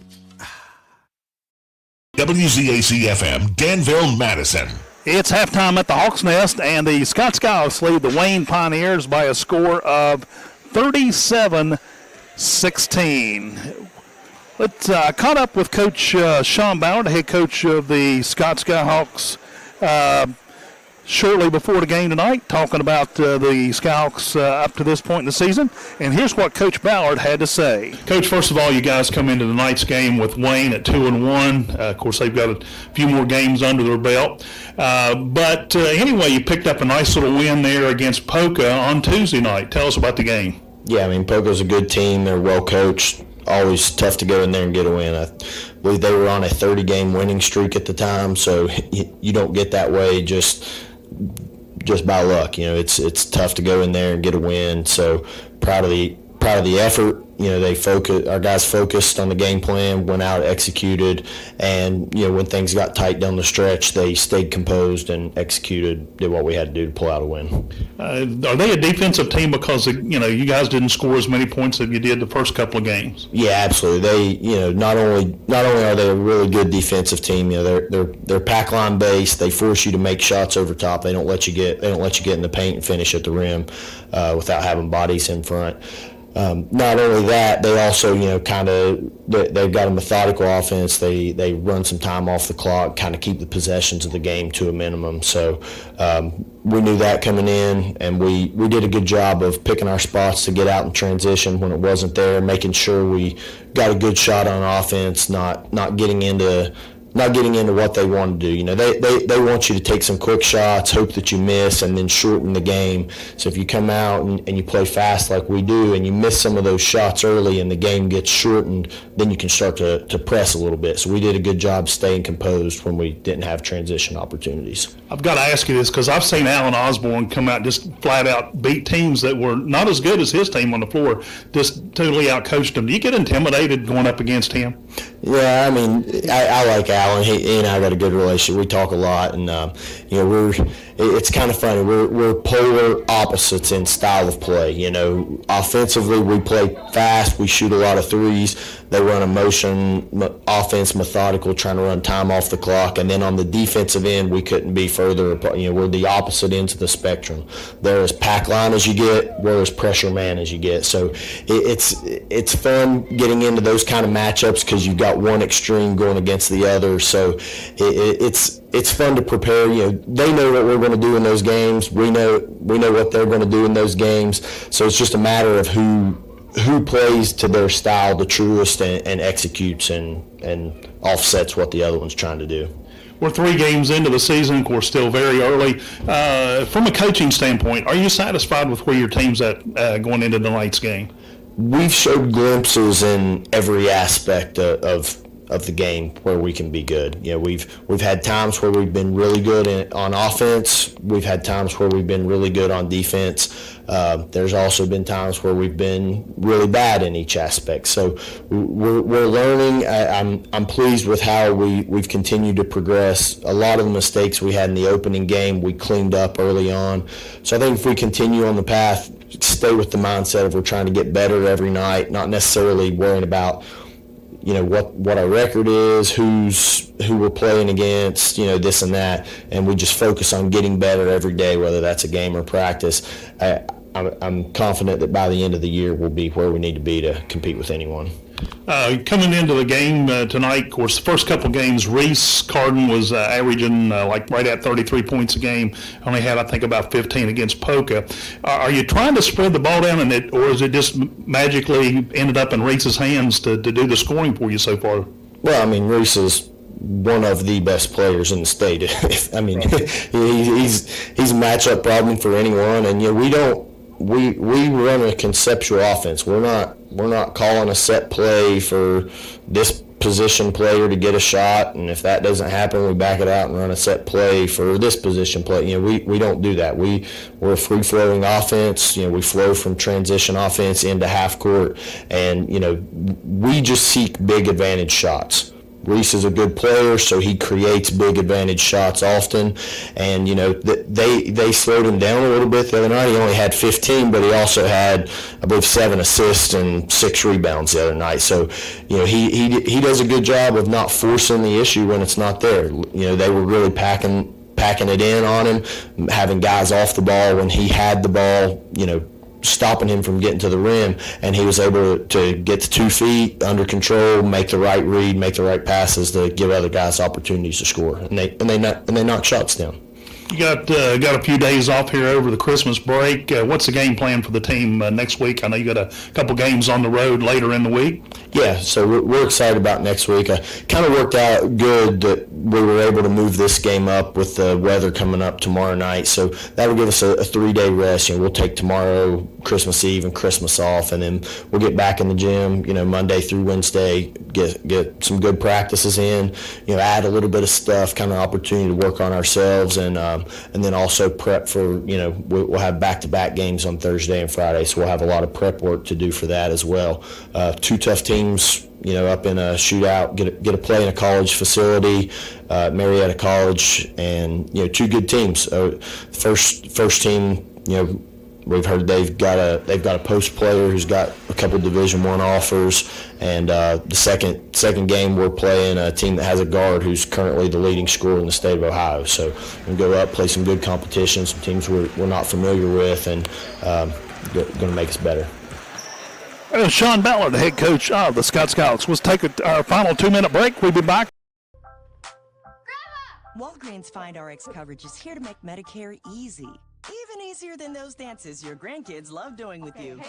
P: WZAC-FM, Danville, Madison.
B: It's halftime at the Hawks Nest, and the Scott Skyhawks lead the Wayne Pioneers by a score of 37-16. Let's caught up with Coach Sean Bauer, the head coach of the Scott Skyhawks, shortly before the game tonight, talking about the Skyhawks up to this point in the season. And here's what Coach Ballard had to say.
Q: Coach, first of all, you guys come into tonight's game with Wayne at 2-1. Of course, they've got a few more games under their belt. But anyway, you picked up a nice little win there against Poca on Tuesday night. Tell us about the game.
R: Yeah, I mean, Poco's a good team. They're well coached. Always tough to go in there and get a win. I believe they were on a 30-game winning streak at the time, so you don't get that way just by luck. You know, it's tough to go in there and get a win. So proud of the effort. You know, our guys focused on the game plan, went out, executed, and you know, when things got tight down the stretch, they stayed composed and executed, did what we had to do to pull out a win.
Q: Are they a defensive team because you guys didn't score as many points as you did the first couple of games?
R: Yeah, absolutely. They, not only are they a really good defensive team, they're pack line based. They force you to make shots over top. They don't let you get in the paint and finish at the rim without having bodies in front. Not only that, they also, they've got a methodical offense. They run some time off the clock, kind of keep the possessions of the game to a minimum. So we knew that coming in, and we did a good job of picking our spots to get out in transition when it wasn't there, making sure we got a good shot on offense, not getting into what they want to do. They want you to take some quick shots, hope that you miss, and then shorten the game. So if you come out and you play fast like we do, and you miss some of those shots early and the game gets shortened, then you can start to press a little bit. So we did a good job staying composed when we didn't have transition opportunities.
Q: I've got to ask you this because I've seen Alan Osborne come out just flat out beat teams that were not as good as his team on the floor, just totally outcoached them. Do you get intimidated going up against him?
R: Yeah, I mean, I like Alan. He and I got a good relationship. We talk a lot, and it's kind of funny. We're polar opposites in style of play. Offensively, we play fast. We shoot a lot of threes. They run a motion offense, methodical, trying to run time off the clock. And then on the defensive end, we couldn't be further apart. We're the opposite ends of the spectrum. They're as pack line as you get. We're as pressure man as you get. So it's fun getting into those kind of matchups because you've got one extreme going against the other. So it's fun to prepare. They know what we're going to do in those games. We know what they're going to do in those games. So it's just a matter of who plays to their style the truest and executes and offsets what the other one's trying to do.
Q: We're 3 games into the season, of course, still very early. From a coaching standpoint, are you satisfied with where your team's at going into tonight's game?
R: We've showed glimpses in every aspect of the game where we can be good. We've had times where we've been really good on offense. We've had times where we've been really good on defense. There's also been times where we've been really bad in each aspect. So we're learning. I'm pleased with how we've continued to progress. A lot of the mistakes we had in the opening game, we cleaned up early on. So I think if we continue on the path, stay with the mindset of we're trying to get better every night, not necessarily worrying about what our record is, who we're playing against, this and that, and we just focus on getting better every day, whether that's a game or practice. I'm confident that by the end of the year we'll be where we need to be to compete with anyone.
Q: Coming into the game tonight, of course, the first couple games, Reese Carden was averaging right at 33 points a game. Only had, I think, about 15 against Poca. Are you trying to spread the ball down, or is it just magically ended up in Reese's hands to do the scoring for you so far?
R: Well, I mean, Reese is one of the best players in the state. I mean, he's a matchup problem for anyone, and we run a conceptual offense. We're not calling a set play for this position player to get a shot, and if that doesn't happen, we back it out and run a set play for this position play. We don't do that. We're a free-flowing offense. We flow from transition offense into half court, and we just seek big advantage shots. Reese is a good player, so he creates big advantage shots often. And, they slowed him down a little bit the other night. He only had 15, but he also had, I believe, 7 assists and 6 rebounds the other night. So, he does a good job of not forcing the issue when it's not there. They were really packing it in on him, having guys off the ball when he had the ball, stopping him from getting to the rim, and he was able to get to 2 feet under control, make the right read, make the right passes to give other guys opportunities to score, and they knock shots down.
Q: You got a few days off here over the Christmas break. What's the game plan for the team next week? I know you got a couple games on the road later in the week.
R: Yeah, so we're excited about next week. Kind of worked out good that we were able to move this game up with the weather coming up tomorrow night. So that'll give us a 3-day rest. We'll take tomorrow, Christmas Eve, and Christmas off, and then we'll get back in the gym, Monday through Wednesday, get some good practices in, add a little bit of stuff, kind of opportunity to work on ourselves, and then also prep for, we'll have back-to-back games on Thursday and Friday, so we'll have a lot of prep work to do for that as well. 2 tough teams, up in a shootout, get a play in a college facility, Marietta College, and 2 good teams. First team, we've heard they've got a post player who's got a couple Division I offers, and the second game we're playing a team that has a guard who's currently the leading scorer in the state of Ohio. So we'll go up, play some good competition, some teams we're not familiar with, and going to make us better.
Q: Sean Ballard, the head coach of the Skyhawks. Let's take our final 2-minute break. We'll be back.
M: Walgreens Find RX coverage is here to make Medicare easy. Even easier than those dances your grandkids love doing with you.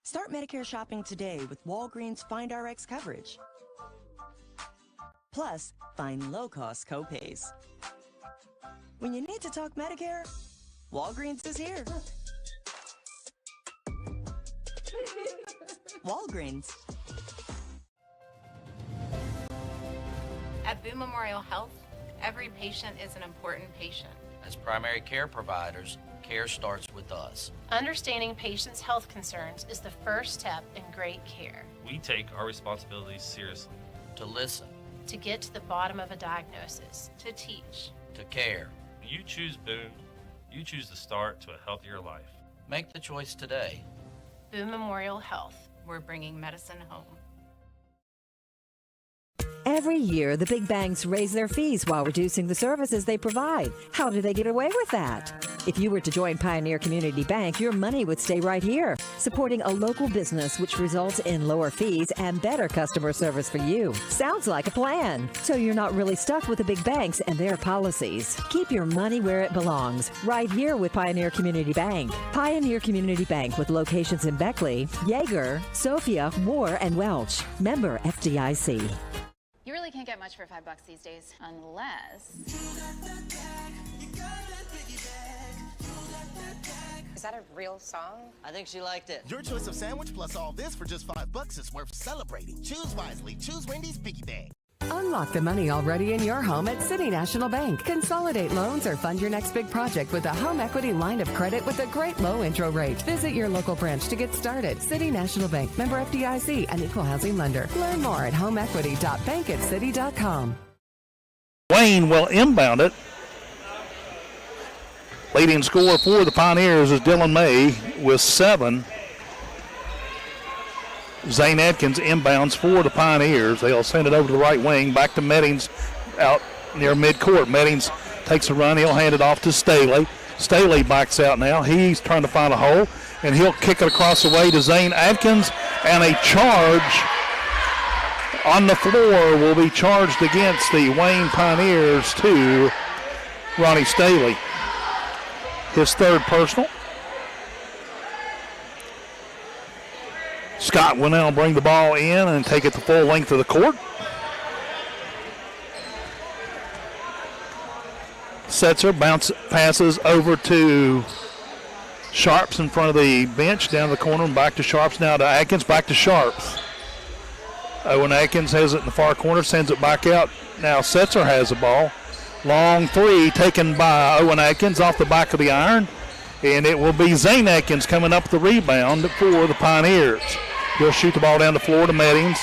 M: Start Medicare shopping today with Walgreens Find RX coverage. Plus, find low-cost copays. When you need to talk Medicare, Walgreens is here. Walgreens.
C: At BOONE Memorial Health, every patient is an important patient.
D: As primary care providers, care starts with us.
E: Understanding patients' health concerns is the first step in great care.
F: We take our responsibilities seriously.
D: To listen.
E: To get to the bottom of a diagnosis.
C: To teach.
D: To care.
F: When you choose BOONE, you choose the start to a healthier life.
D: Make the choice today.
E: BOONE Memorial Health.
C: We're bringing medicine home.
S: Every year, the big banks raise their fees while reducing the services they provide. How do they get away with that? If you were to join Pioneer Community Bank, your money would stay right here, supporting a local business, which results in lower fees and better customer service for you. Sounds like a plan. So you're not really stuck with the big banks and their policies. Keep your money where it belongs, right here with Pioneer Community Bank. Pioneer Community Bank with locations in Beckley, Yeager, Sophia, Moore, and Welch. Member FDIC.
T: You really can't get much for $5 these days, unless...
U: Is that a real song?
V: I think she liked it.
W: Your choice of sandwich plus all this for just $5 is worth celebrating. Choose wisely. Choose Wendy's Piggy Bag.
X: Unlock the money already in your home at City National Bank. Consolidate loans or fund your next big project with a home equity line of credit with a great low intro rate. Visit your local branch to get started. City National Bank, member FDIC, and equal housing lender. Learn more at homeequity.bankatcity.com.
Q: Wayne will inbound it. Leading scorer for the Pioneers is Dylan May with 7. Zane Atkins inbounds for the Pioneers. They'll send it over to the right wing, back to Meddings out near midcourt. Meddings takes a run. He'll hand it off to Staley. Staley backs out now. He's trying to find a hole, and he'll kick it across the way to Zane Atkins, and a charge on the floor will be charged against the Wayne Pioneers to Ronnie Staley. His third personal. Scott will now bring the ball in and take it the full length of the court. Setzer passes over to Sharps in front of the bench, down the corner, and back to Sharps, now to Atkins, back to Sharps. Owen Atkins has it in the far corner, sends it back out. Now Setzer has the ball. Long three taken by Owen Atkins off the back of the iron. And it will be Zane Atkins coming up the rebound for the Pioneers. He'll shoot the ball down the floor to Meddings.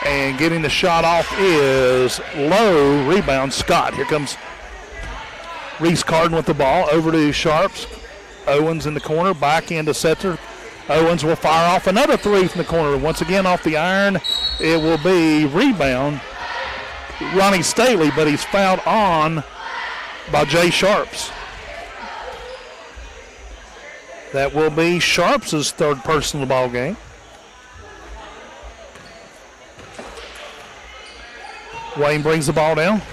Q: And getting the shot off is low. Rebound, Scott. Here comes Reese Carden with the ball. Over to Sharps. Owens in the corner. Back into Setzer. Owens will fire off another three from the corner. Once again off the iron. It will be rebound. Ronnie Staley, but he's fouled on by Jay Sharps. That will be Sharps' third personal ball game. Wayne brings the ball down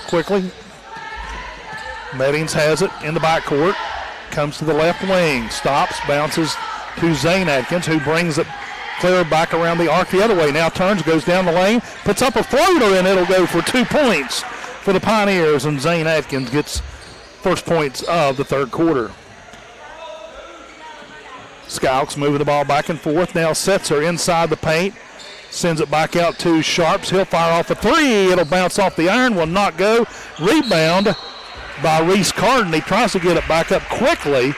Q: quickly. Meddings has it in the backcourt. Comes to the left wing. Stops, bounces to Zane Atkins, who brings it clear back around the arc the other way. Now turns, goes down the lane, puts up a floater, and it'll go for 2 points for the Pioneers, and Zane Atkins gets first points of the third quarter. Skyhawks moving the ball back and forth. Now Setzer inside the paint. Sends it back out to Sharps. He'll fire off a three. It'll bounce off the iron. Will not go. Rebound by Reese Carden. He tries to get it back up quickly,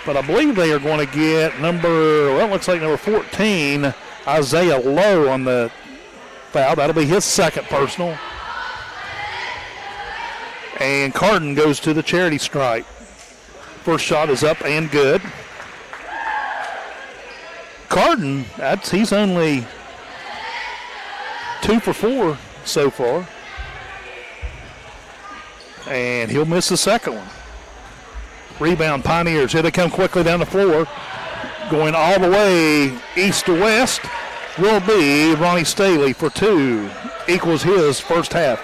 Q: but I believe they are going to get it looks like number 14, Isaiah Lowe, on the foul. That'll be his second personal. And Carden goes to the charity stripe. First shot is up and good. Carden, he's only 2 for 4 so far. And he'll miss the second one.
B: Rebound, Pioneers. Here they come quickly down the floor. Going all the way east to west will be Ronnie Staley for 2. Equals his first half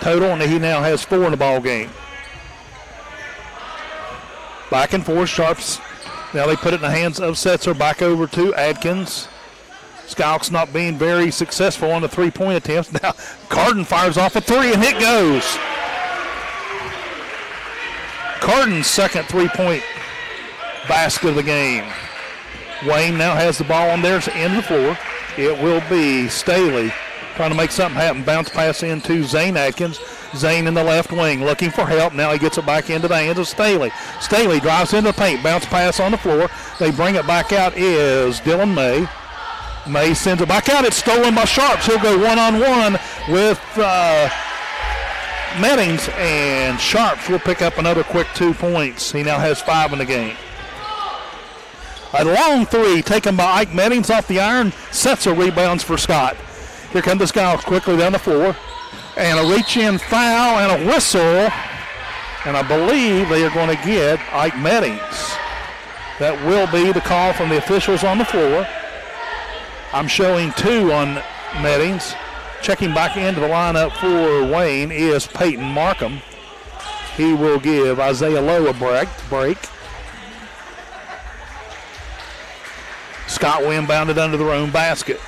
B: total, and he now has 4 in the ball game. Back and forth, Sharps. Now they put it in the hands of Setzer. Back over to Adkins. Skyhawks not being very successful on the three-point attempts. Now Carden fires off a 3, and it goes. Carden's second three-point basket of the game. Wayne now has the ball on their end of the floor. It will be Staley trying to make something happen. Bounce pass into Zane Atkins. Zane in the left wing looking for help. Now he gets it back into the hands of Staley. Staley drives into the paint. Bounce pass on the floor. They bring it back out is Dylan May. May sends it back out. It's stolen by Sharps. He'll go one-on-one with Mettings, and Sharps will pick up another quick 2 points. He now has 5 in the game. A long 3 taken by Ike Mettings off the iron. Setzer rebounds for Scott. Here come the Skyhawks quickly down the floor. And a reach-in foul and a whistle. And I believe they are going to get Ike Mettings. That will be the call from the officials on the floor. I'm showing 2 on Mettings. Checking back into the lineup for Wayne is Peyton Markham. He will give Isaiah Lowe a break. Scott inbounded under their own basket.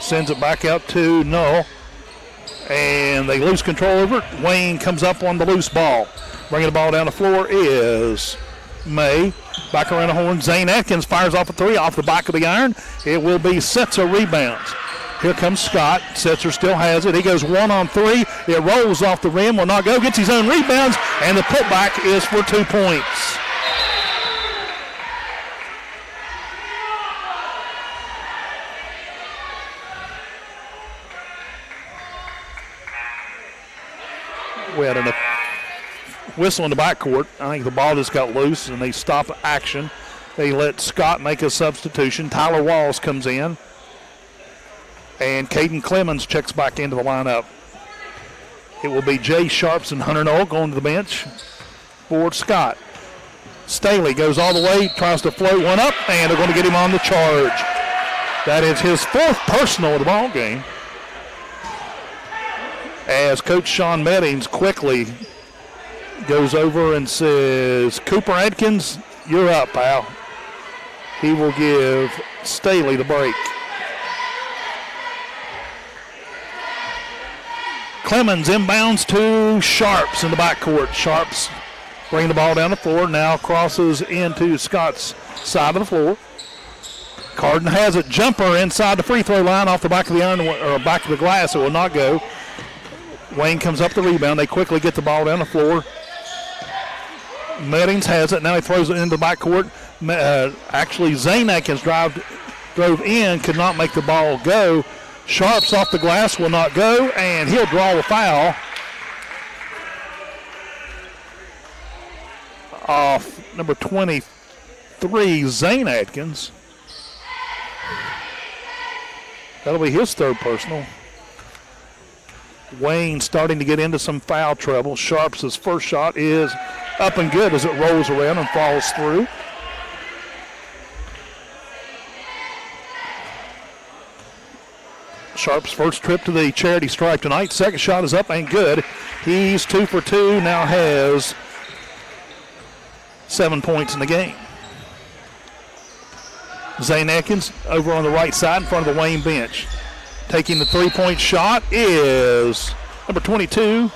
B: Sends it back out to Null. And they lose control over it. Wayne comes up on the loose ball. Bringing the ball down the floor is May. Back around the horn. Zane Atkins fires off a 3 off the back of the iron. It will be Setzer rebounds. Here comes Scott. Setzer still has it. He goes 1-on-3. It rolls off the rim. Will not go. Gets his own rebounds. And the putback is for 2 points. We had a whistle in the backcourt. I think the ball just got loose and they stop action. They let Scott make a substitution. Tyler Walls comes in. And Caden Clemens checks back into the lineup. It will be Jay Sharps and Hunter Knoll going to the bench for Scott. Staley goes all the way, tries to float one up, and they're going to get him on the charge. That is his 4th personal of the ball game. As Coach Sean Mettings quickly goes over and says, Cooper Adkins, you're up, pal. He will give Staley the break. Clemens inbounds to Sharps in the backcourt. Sharps bringing the ball down the floor, now crosses into Scott's side of the floor. Carden has it. Jumper inside the free throw line off the back of the iron, or back of the glass. It will not go. Wayne comes up the rebound. They quickly get the ball down the floor. Mettings has it. Now he throws it into the backcourt. Actually, Zane Atkins drove in, could not make the ball go. Sharps off the glass, will not go, and he'll draw the foul off number 23, Zane Atkins. That'll be his 3rd personal. Wayne starting to get into some foul trouble. Sharps' first shot is up and good as it rolls around and falls through. Sharp's first trip to the charity stripe tonight. Second shot is up and good. He's 2 for 2, now has 7 points in the game. Zane Atkins over on the right side in front of the Wayne bench. Taking the 3-point shot is number 22,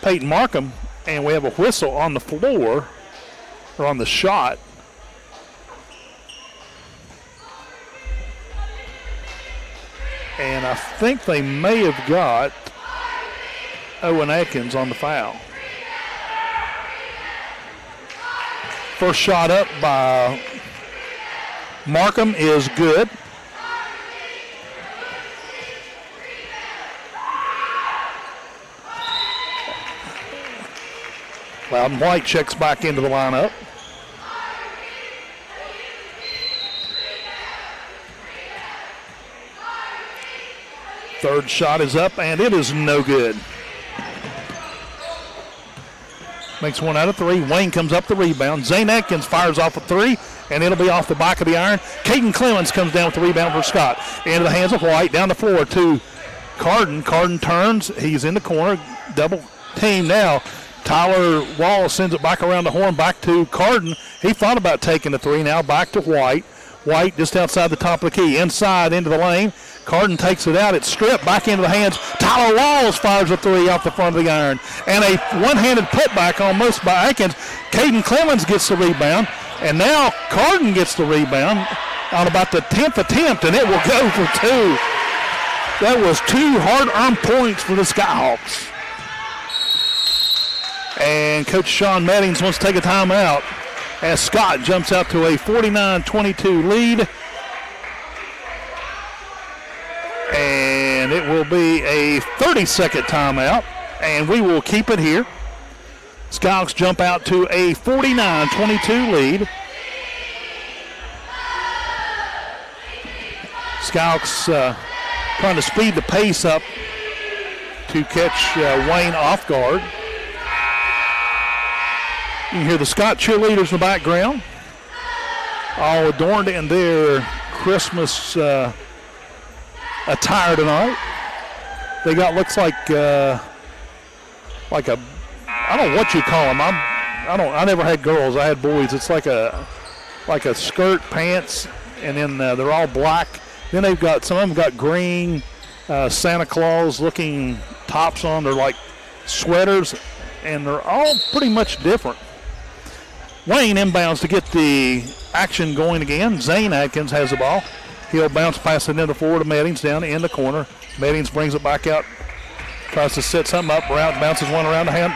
B: Peyton Markham, and we have a whistle on the floor, or on the shot. And I think they may have got Owen Atkins on the foul. First shot up by Markham is good. Loudon White checks back into the lineup. Third shot is up, and it is no good. Makes one out of three. Wayne comes up the rebound. Zane Atkins fires off a three, and it'll be off the back of the iron. Caden Clemens comes down with the rebound for Scott. Into the hands of White. Down the floor to Carden. Carden turns. He's in the corner. Double team now. Tyler Wall sends it back around the horn, back to Carden. He thought about taking the three. Now back to White. White just outside the top of the key. Inside into the lane. Carden takes it out. It's stripped back into the hands. Tyler Walls fires a three off the front of the iron. And a one-handed putback almost by Atkins. Caden Clemens gets the rebound. And now Carden gets the rebound on about the 10th attempt, and it will go for two. That was two hard-earned points for the Skyhawks. And Coach Sean Meddings wants to take a timeout as Scott jumps out to a 49-22 lead. And it will be a 30-second timeout, and we will keep it here. Skyhawks jump out to a 49-22 lead. Skyhawks trying to speed the pace up to catch Wayne off guard. You can hear the Scott cheerleaders in the background, all adorned in their Christmas attire tonight. They got looks like a I don't know what you call them. I never had girls. I had boys. It's like a skirt, pants, and then they're all black. Then they've got some of them got green Santa Claus looking tops on. They're like sweaters, and they're all pretty much different. Wayne inbounds to get the action going again. Zane Atkins has the ball. He'll bounce past it into the forward to Meddings down in the corner. Meddings brings it back out. Tries to set something up, bounces one around the hand.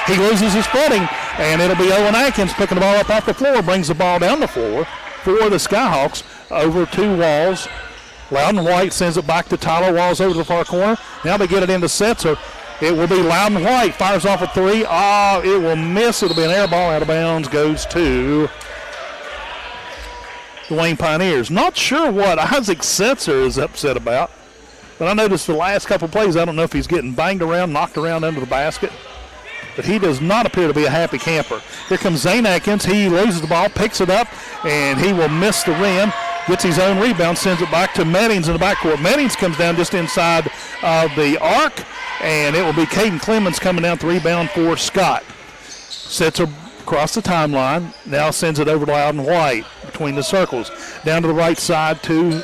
B: He loses his footing, and it'll be Owen Atkins picking the ball up off the floor, brings the ball down the floor for the Skyhawks over two Walls. Loudon White sends it back to Tyler Walls over to the far corner. Now they get it into Setzer. It will be Loudon White, fires off a three. It will miss. It'll be an air ball out of bounds, goes to the Wayne Pioneers. Not sure what Isaac Setzer is upset about. But I noticed the last couple plays, I don't know if he's getting banged around, knocked around under the basket. But he does not appear to be a happy camper. Here comes Zane Atkins. He loses the ball, picks it up, and he will miss the rim. Gets his own rebound, sends it back to Meddings in the backcourt. Meddings comes down just inside of the arc, and it will be Caden Clemens coming down to rebound for Scott. Sets her across the timeline. Now sends it over to Loudon White between the circles. Down to the right side to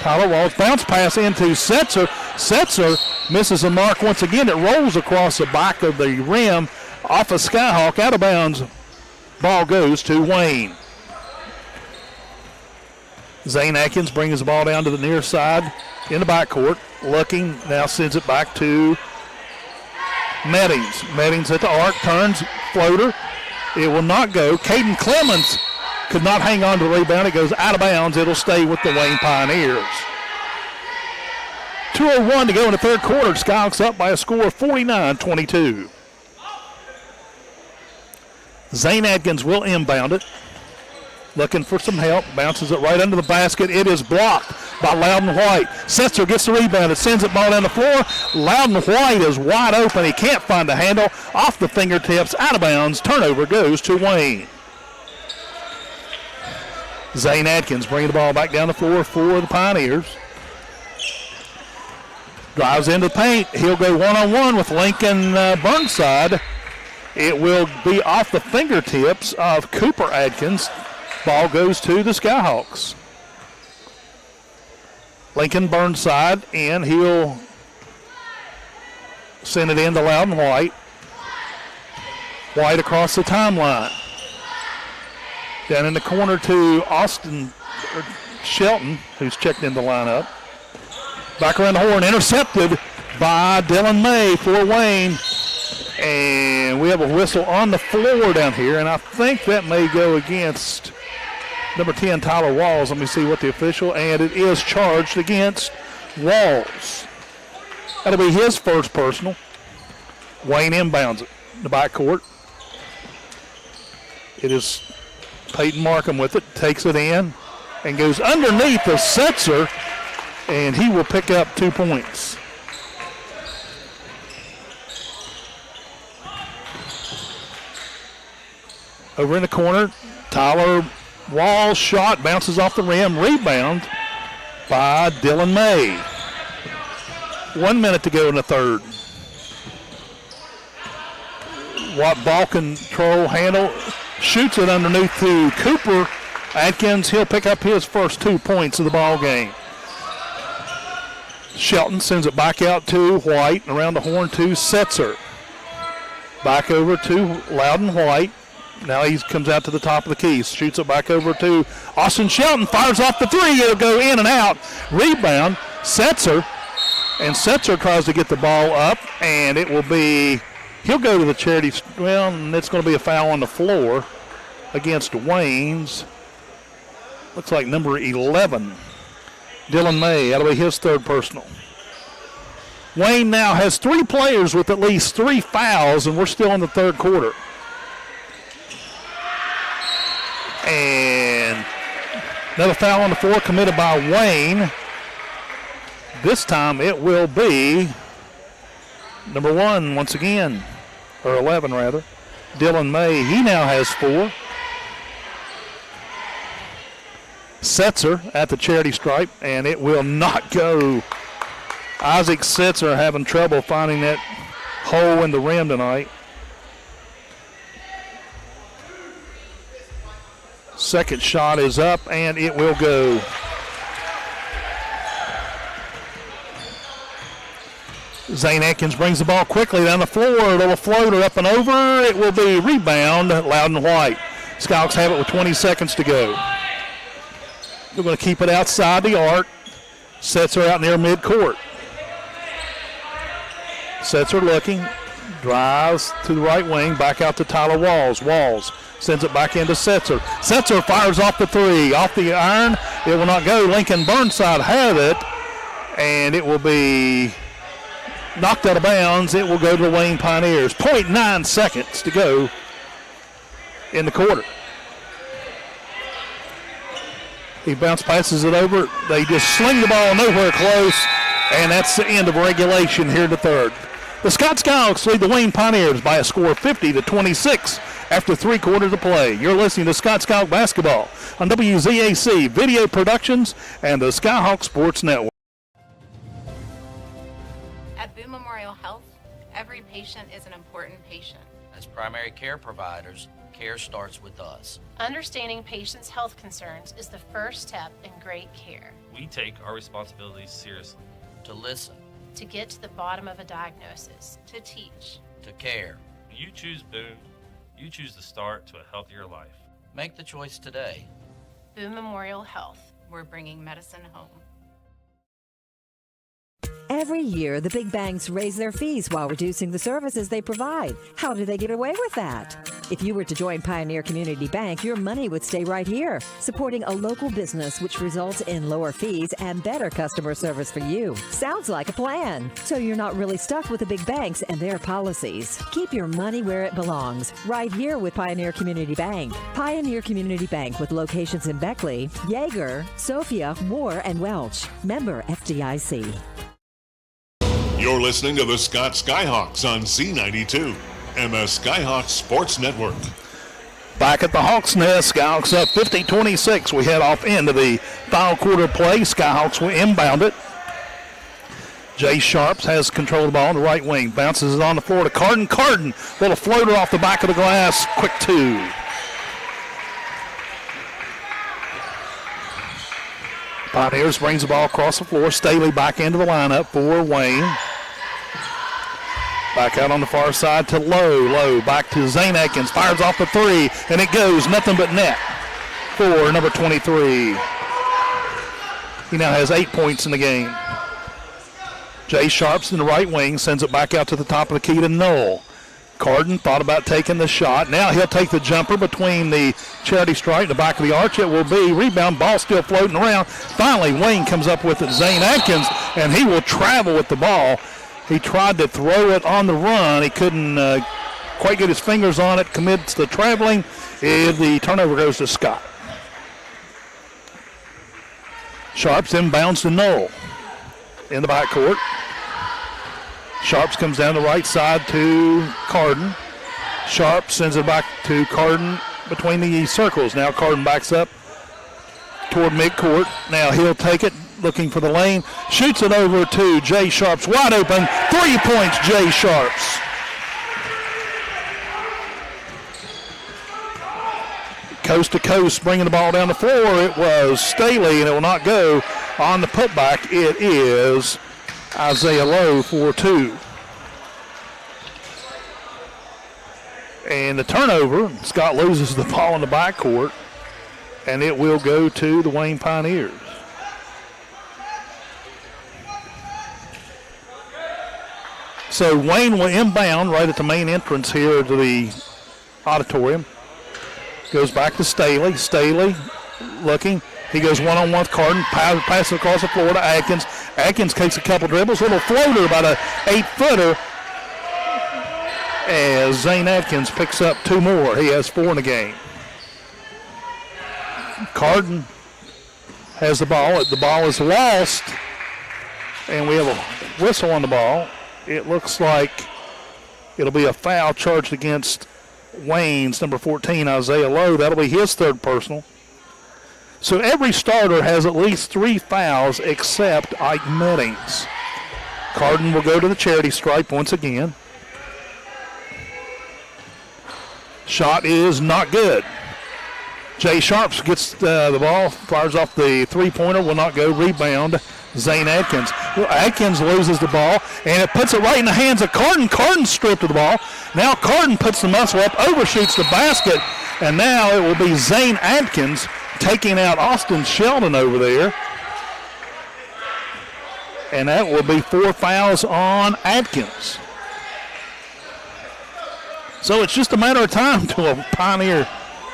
B: Tyler Walls. Bounce pass into Setzer. Setzer misses the mark once again. It rolls across the back of the rim off a Skyhawk. Out of bounds. Ball goes to Wayne. Zane Atkins brings the ball down to the near side in the backcourt. Looking. Now sends it back to Meddings. Meddings at the arc. Turns. Floater. It will not go. Caden Clemens could not hang on to the rebound. It goes out of bounds. It'll stay with the Wayne Pioneers. 2:01 to go in the third quarter. Skyhawks up by a score of 49-22. Zane Atkins will inbound it. Looking for some help. Bounces it right under the basket. It is blocked by Loudon White. Setzer gets the rebound. It sends it ball down the floor. Loudon White is wide open. He can't find the handle. Off the fingertips. Out of bounds. Turnover goes to Wayne. Zane Atkins bringing the ball back down the floor for the Pioneers. Drives into the paint. He'll go one-on-one with Lincoln Burnside. It will be off the fingertips of Cooper Atkins. Ball goes to the Skyhawks. Lincoln Burnside, and he'll send it in to Loudon White. White across the timeline. Down in the corner to Shelton, who's checked in the lineup. Back around the horn, intercepted by Dylan May for Wayne. And we have a whistle on the floor down here, and I think that may go against number 10, Tyler Walls. Let me see what the official, and it is charged against Walls. That'll be his first personal. Wayne inbounds it in the backcourt. It is Peyton Markham with it, takes it in, and goes underneath the Setzer, and he will pick up 2 points. Over in the corner, Tyler Wall's shot bounces off the rim. Rebound by Dylan May. 1 minute to go in the third. What ball control handle. Shoots it underneath to Cooper. Atkins, he'll pick up his first 2 points of the ball game. Shelton sends it back out to White. Around the horn to Setzer. Back over to Loudon White. Now he comes out to the top of the key. Shoots it back over to Austin Shelton. Fires off the three. It'll go in and out. Rebound. Setzer. And Setzer tries to get the ball up. And it will be, he'll go to the charity. Well, it's going to be a foul on the floor against Waynes. Looks like number 11. Dylan May. That'll be his third personal. Wayne now has 3 players with at least 3 fouls, and we're still in the third quarter. And another foul on the floor committed by Wayne. This time it will be number 1 once again, or 11 rather. Dylan May, he now has 4. Setzer at the charity stripe, and it will not go. Isaac Setzer having trouble finding that hole in the rim tonight. Second shot is up, and it will go. Zane Atkins brings the ball quickly down the floor. A little floater up and over. It will be rebound, Loudon White. Skyhawks have it with 20 seconds to go. They're going to keep it outside the arc. Setzer out near midcourt. Setzer looking. Drives to the right wing. Back out to Tyler Walls. Walls sends it back into Setzer. Setzer fires off the three. Off the iron. It will not go. Lincoln Burnside had it. And it will be knocked out of bounds. It will go to the Wayne Pioneers. 0.9 seconds to go in the quarter. He bounce passes it over. They just sling the ball nowhere close, and that's the end of regulation here in the third. The Scott Skyhawks lead the Wayne Pioneers by a score of 50-26 after 3 quarters of play. You're listening to Scott Skyhawk Basketball on WZAC Video Productions and the Skyhawk Sports Network.
C: At BOONE Memorial Health, every patient is an important patient.
D: As primary care providers, care starts with us.
E: Understanding patients' health concerns is the first step in great care.
F: We take our responsibilities seriously.
D: To listen.
E: To get to the bottom of a diagnosis.
C: To teach.
D: To care.
F: When you choose BOONE, you choose the start to a healthier life.
D: Make the choice today.
E: BOONE Memorial Health.
C: We're bringing medicine home.
S: Every year, the big banks raise their fees while reducing the services they provide. How do they get away with that? If you were to join Pioneer Community Bank, your money would stay right here, supporting a local business, which results in lower fees and better customer service for you. Sounds like a plan. So you're not really stuck with the big banks and their policies. Keep your money where it belongs, right here with Pioneer Community Bank. Pioneer Community Bank with locations in Beckley, Yeager, Sophia, Moore, and Welch. Member FDIC.
P: You're listening to the Scott Skyhawks on C92 and the Skyhawks Sports Network.
B: Back at the Hawks Nest, Skyhawks up 50-26. We head off into the final quarter play. Skyhawks will inbound it. Jay Sharps has control of the ball on the right wing. Bounces it on the floor to Carden. Carden, little floater off the back of the glass. Quick 2. Pioneers brings the ball across the floor. Staley back into the lineup for Wayne. Back out on the far side to Lowe. Lowe back to Zane Atkins. Fires off the three, and it goes nothing but net for number 23. He now has 8 points in the game. Jay Sharps in the right wing sends it back out to the top of the key to Knoll. Carden thought about taking the shot. Now he'll take the jumper between the charity stripe and the back of the arch. It will be rebound. Ball still floating around. Finally, Wayne comes up with it. Zane Atkins, and he will travel with the ball. He tried to throw it on the run. He couldn't quite get his fingers on it. Commits the traveling. The turnover goes to Scott. Sharps inbounds to Knoll in the backcourt. Sharps comes down the right side to Carden. Sharp sends it back to Carden between the circles. Now Carden backs up toward midcourt. Now he'll take it, looking for the lane. Shoots it over to Jay Sharps. Wide open. 3 points, Jay Sharps. Coast to coast, bringing the ball down the floor. It was Staley, and it will not go on the putback. It is Isaiah Lowe for 2. And the turnover, Scott loses the ball in the backcourt, and it will go to the Wayne Pioneers. So Wayne will inbound right at the main entrance here to the auditorium. Goes back to Staley. Staley looking. He goes one-on-one with Carden. Passes across the floor to Atkins. Atkins takes a couple dribbles. Little floater, about an 8-footer. As Zane Atkins picks up 2 more. He has 4 in the game. Carden has the ball. The ball is lost. And we have a whistle on the ball. It looks like it'll be a foul charged against Wayne's number 14, Isaiah Lowe. That'll be his 3rd personal. So every starter has at least 3 fouls except Ike Meddings. Carden will go to the charity stripe once again. Shot is not good. Jay Sharps gets the ball, fires off the 3-pointer, will not go. Rebound, Zane Atkins. Atkins loses the ball, and it puts it right in the hands of Carden. Carden stripped of the ball. Now Carden puts the muscle up, overshoots the basket, and now it will be Zane Atkins taking out Austin Sheldon over there. And that will be 4 fouls on Atkins. So it's just a matter of time until a Pioneer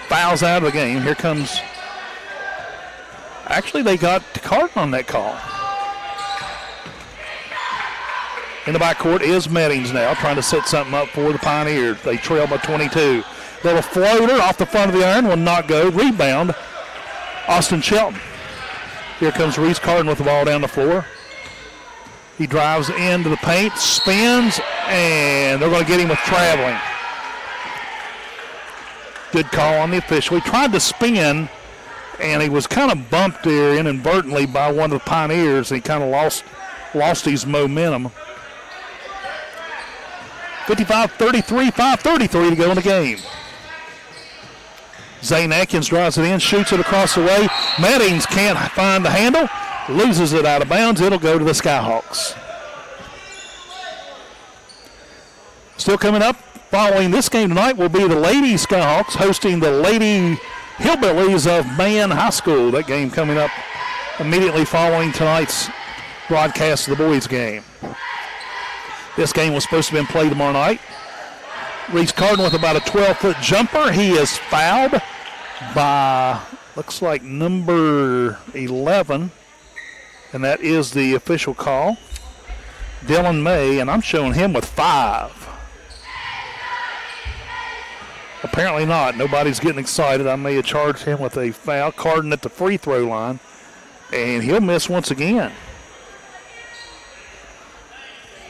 B: fouls out of the game. Here comes, actually they got Carden on that call. In the backcourt is Meddings now, trying to set something up for the Pioneers. They trail by 22. Little floater off the front of the iron will not go. Rebound, Austin Shelton. Here comes Reese Carden with the ball down the floor. He drives into the paint, spins, and they're going to get him with traveling. Good call on the official. He tried to spin, and he was kind of bumped there inadvertently by one of the Pioneers. He kind of lost his momentum. 55-33, 5:33 to go in the game. Zane Atkins drives it in, shoots it across the way. Meddings can't find the handle, loses it out of bounds. It'll go to the Skyhawks. Still coming up, following this game tonight will be the Lady Skyhawks hosting the Lady Hillbillies of Mayan High School. That game coming up immediately following tonight's broadcast of the boys' game. This game was supposed to have been played tomorrow night. Reese Carden with about a 12-foot jumper. He is fouled by, looks like, number 11, and that is the official call. Dylan May, and I'm showing him with 5. Apparently not. Nobody's getting excited. I may have charged him with a foul. Carden at the free throw line, and he'll miss once again.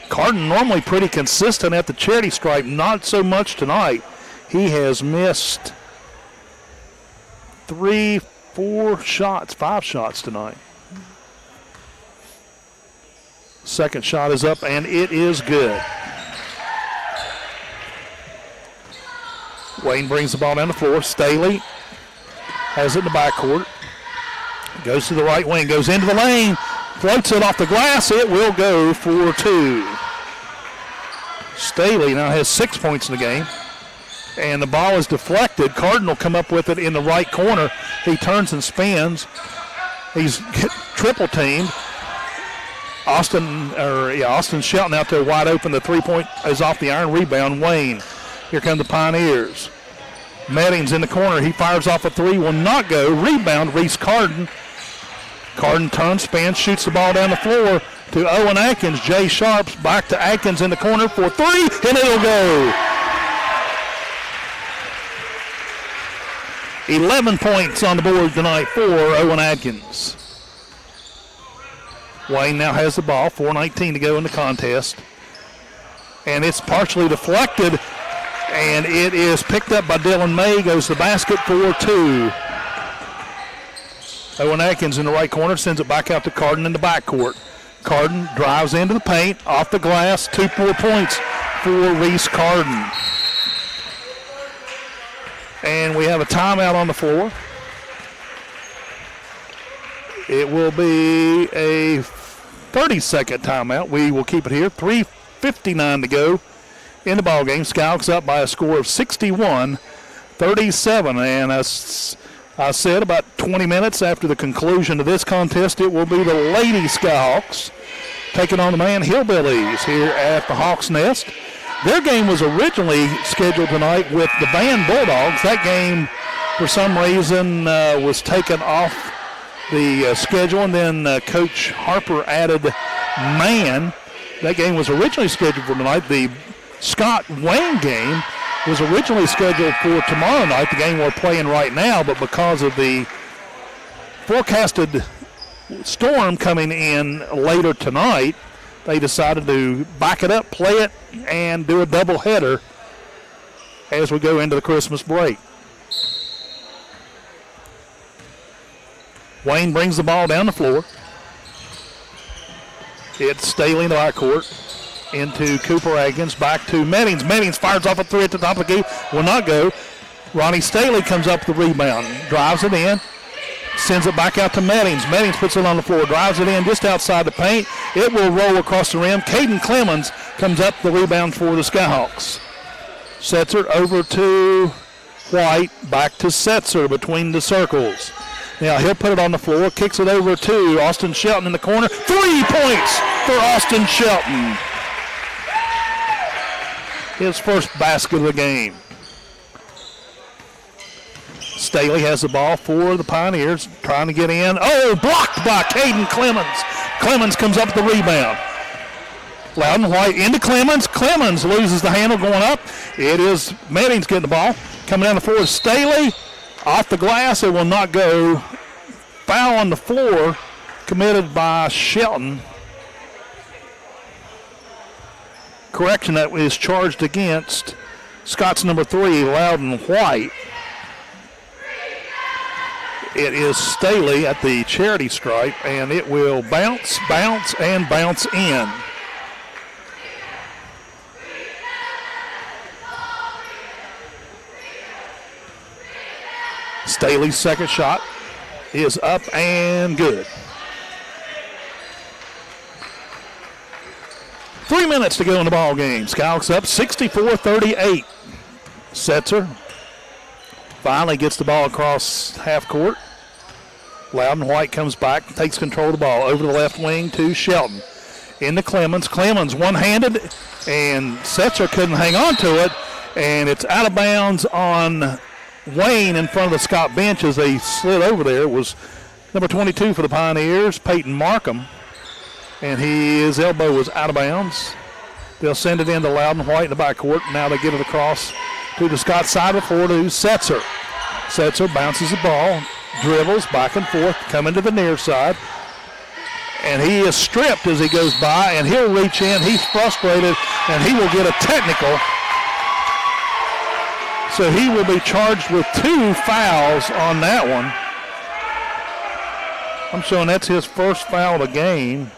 B: Carden normally pretty consistent at the charity stripe, not so much tonight. He has missed 5 shots tonight. Second shot is up, and it is good. Wayne brings the ball down the floor. Staley has it in the backcourt. Goes to the right wing, goes into the lane, floats it off the glass. It will go for 2. Staley now has 6 points in the game, and the ball is deflected. Carden will come up with it in the right corner. He turns and spins. He's triple teamed. Austin Shelton out there wide open. The 3-point is off the iron. Rebound, Wayne. Here come the Pioneers. Meddings in the corner. He fires off a 3. Will not go. Rebound, Reese Carden. Carden turns, spins, shoots the ball down the floor to Owen Atkins. Jay Sharps back to Atkins in the corner for 3, and it'll go. 11 points on the board tonight for Owen Atkins. Wayne now has the ball. 4:19 to go in the contest. And it's partially deflected. And it is picked up by Dylan May, goes to the basket for 2. Owen Atkins in the right corner, sends it back out to Carden in the backcourt. Carden drives into the paint, off the glass, 2 more points for Reese Carden. And we have a timeout on the floor. It will be a 30-second timeout. We will keep it here. 3:59 to go in the ballgame. Skyhawks up by a score of 61-37. And as I said, about 20 minutes after the conclusion of this contest, it will be the Lady Skyhawks taking on the Man Hillbillies here at the Hawks Nest. Their game was originally scheduled tonight with the Van Bulldogs. That game, for some reason, was taken off the schedule, and then Coach Harper added Man. That game was originally scheduled for tonight. The Scott-Wayne game was originally scheduled for tomorrow night, the game we're playing right now, but because of the forecasted storm coming in later tonight, they decided to back it up, play it, and do a doubleheader as we go into the Christmas break. Wayne brings the ball down the floor. It's Staley in the backcourt. Into Cooper Atkins, back to Meddings. Meddings fires off a 3 at the top of the key. Will not go. Ronnie Staley comes up with the rebound. Drives it in. Sends it back out to Meddings. Meddings puts it on the floor. Drives it in just outside the paint. It will roll across the rim. Caden Clemens comes up the rebound for the Skyhawks. Setzer over to White. Back to Setzer between the circles. Now he'll put it on the floor. Kicks it over to Austin Shelton in the corner. 3 points for Austin Shelton. His first basket of the game. Staley has the ball for the Pioneers, trying to get in. Oh, blocked by Caden Clemens. Clemens comes up with the rebound. Loudon White into Clemens. Clemens loses the handle going up. It is Meddings getting the ball. Coming down the floor is Staley. Off the glass, it will not go. Foul on the floor committed by Shelton. Correction, that is charged against Scott's number 3, Loudon White. It is Staley at the charity stripe, and it will bounce, bounce, and bounce in. Staley's second shot is up and good. 3 minutes to go in the ball game. Skyhawks up 64-38. Setzer finally gets the ball across half court. Loudon White comes back, takes control of the ball over the left wing to Shelton. Into Clemens. Clemens one-handed, and Setzer couldn't hang on to it, and it's out of bounds on Wayne in front of the Scott bench as they slid over there. It was number 22 for the Pioneers, Peyton Markham, and his elbow was out of bounds. They'll send it in to Loudon White in the backcourt. Now they get it across to the Scott side of the floor to Setzer. Setzer bounces the ball, dribbles back and forth, coming to the near side, and he is stripped as he goes by, and he'll reach in. He's frustrated, and he will get a technical. So he will be charged with 2 fouls on that one. I'm showing that's his first foul of the game.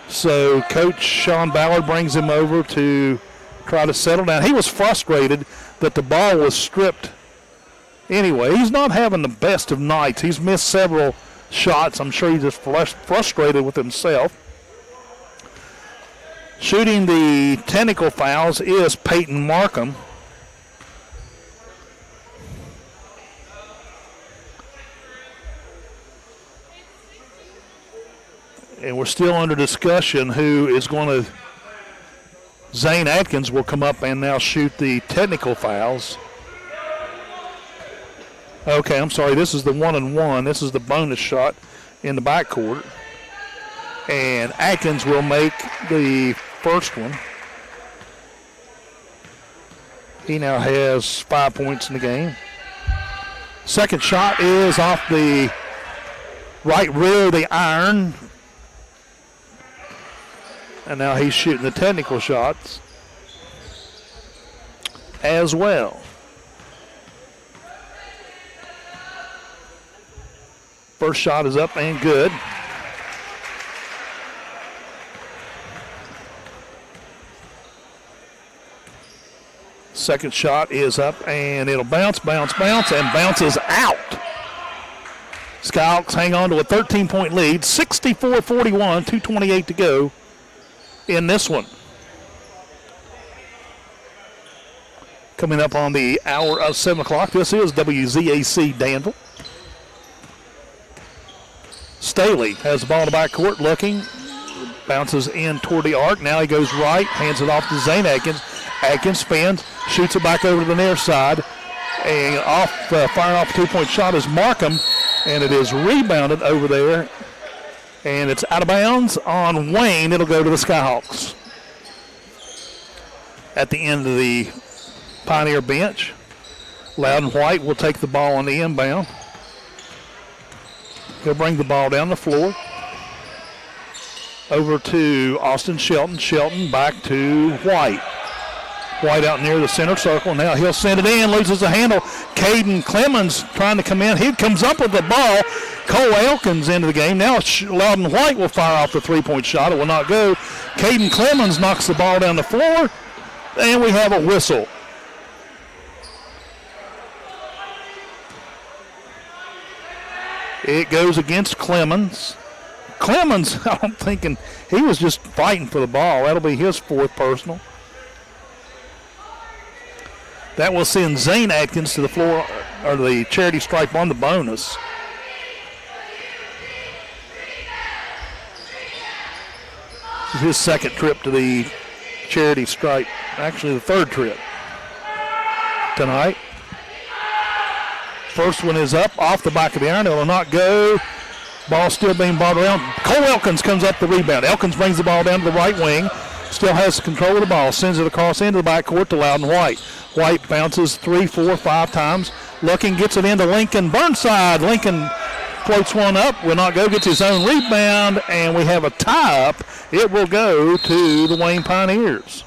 B: So Coach Sean Ballard brings him over to try to settle down. He was frustrated that the ball was stripped anyway. He's not having the best of nights. He's missed several shots. I'm sure he's just frustrated with himself. Shooting the technical fouls is Peyton Markham. And we're still under discussion who is going to. Zane Atkins will come up and now shoot the technical fouls. Okay, I'm sorry. This is the 1-and-1. This is the bonus shot in the backcourt. And Atkins will make the first one. He now has 5 points in the game. Second shot is off the right rear of the iron. And now he's shooting the technical shots. as well. First shot is up and good. Second shot is up and it'll bounce, and bounces out. Skyhawks hang on to a 13-point lead, 64-41, 2:28 to go in this one. Coming up on the hour of 7 o'clock, this is WZAC Danville. Staley has the ball in the backcourt, looking, bounces in toward the arc. Now he goes right, hands it off to Zane Atkins. Atkins spins, shoots it back over to the near side, and firing off a 2-point shot is Markham, and it is rebounded over there, and it's out of bounds on Wayne. It'll go to the Skyhawks. At the end of the Pioneer bench, Loudon White will take the ball on the inbound. He'll bring the ball down the floor. Over to Austin Shelton. Shelton back to White. White out near the center circle. Now he'll send it in, loses the handle. Caden Clemens trying to come in. He comes up with the ball. Cole Elkins into the game. Now Loudon White will fire off the 3-point shot. It will not go. Caden Clemens knocks the ball down the floor, and we have a whistle. It goes against Clemens. Clemens, I'm thinking he was just fighting for the ball. That'll be his 4th personal. That will send Zane Atkins to the floor, or the charity stripe on the bonus. This is his 2nd trip to the charity stripe. Actually, the 3rd trip tonight. First one is up off the back of the iron. It will not go. Ball still being balled around. Cole Elkins comes up the rebound. Elkins brings the ball down to the right wing. Still has control of the ball. Sends it across into the backcourt to Loudon White. White bounces 3, 4, 5 times. Looking, gets it into Lincoln Burnside. Lincoln floats one up. Will not go. Gets his own rebound. And we have a tie-up. It will go to the Wayne Pioneers.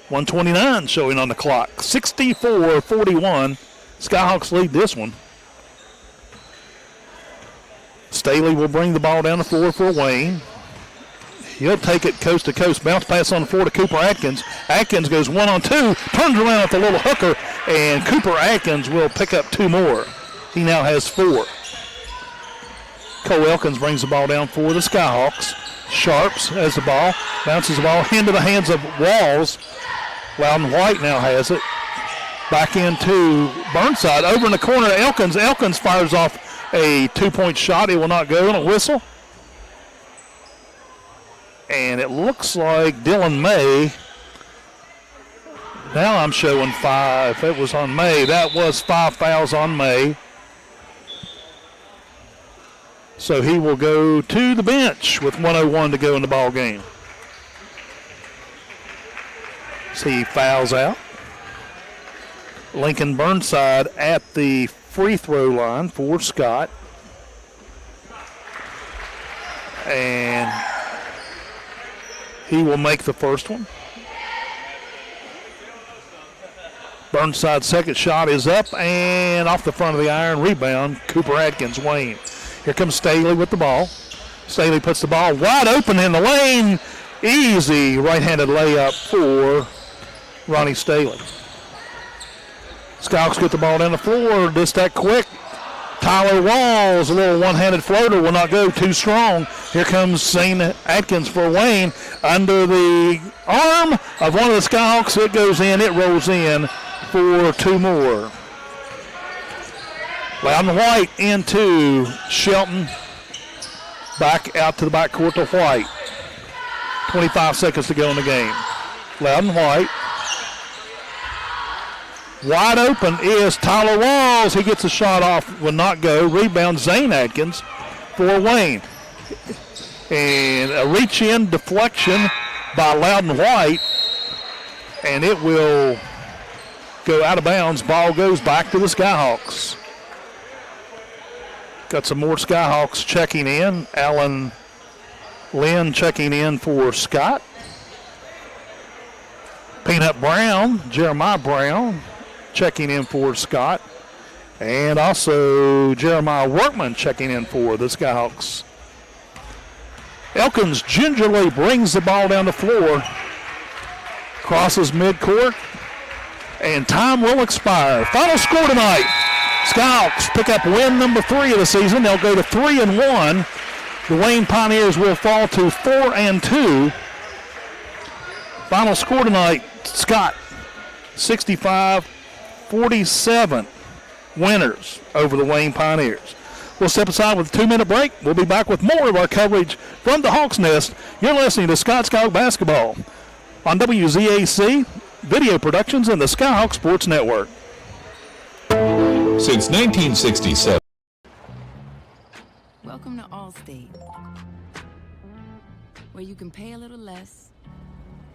B: .129 showing on the clock. 64-41. Skyhawks lead this one. Staley will bring the ball down the floor for Wayne. He'll take it coast to coast. Bounce pass on the floor to Cooper Atkins. Atkins goes 1-on-2. Turns around with a little hooker. And Cooper Atkins will pick up 2 more. He now has 4. Cole Elkins brings the ball down for the Skyhawks. Sharps has the ball. Bounces the ball into the hands of Walls. Loudon White now has it. Back into Burnside. Over in the corner to Elkins. Elkins fires off a 2-point shot. It will not go, and a whistle. And it looks like Dylan May. Now I'm showing 5. It was on May. That was 5 fouls on May. So he will go to the bench with 1:01 to go in the ball game. So he fouls out. Lincoln Burnside at the free throw line for Scott. And he will make the first one. Burnside's second shot is up and off the front of the iron. Rebound, Cooper Atkins, Wayne. Here comes Staley with the ball. Staley puts the ball wide open in the lane. Easy right-handed layup for Ronnie Staley. Skyhawks get the ball down the floor. Just that quick. Tyler Walls, a little one-handed floater, will not go too strong. Here comes Zane Atkins for Wayne. Under the arm of one of the Skyhawks, it goes in. It rolls in for 2 more. Loudon White into Shelton. Back out to the backcourt to White. 25 seconds to go in the game. Loudon White. Wide open is Tyler Walls. He gets a shot off, will not go. Rebound Zane Atkins for Wayne. And a reach-in deflection by Loudon White. And it will go out of bounds. Ball goes back to the Skyhawks. Got some more Skyhawks checking in. Alan Lynn checking in for Scott. Peanut Brown, Jeremiah Brown, checking in for Scott. And also Jeremiah Workman checking in for the Skyhawks. Elkins gingerly brings the ball down the floor, crosses midcourt, and time will expire. Final score tonight. Skyhawks pick up win number 3 of the season. They'll go to 3-1. The Wayne Pioneers will fall to 4-2. Final score tonight, Scott, 65-47 winners over the Wayne Pioneers. We'll step aside with a 2-minute break. We'll be back with more of our coverage from the Hawks Nest. You're listening to Scott Skyhawk Basketball on WZAC, Video Productions, and the Skyhawk Sports Network.
K: Since 1967.
O: Welcome to Allstate, where you can pay a little less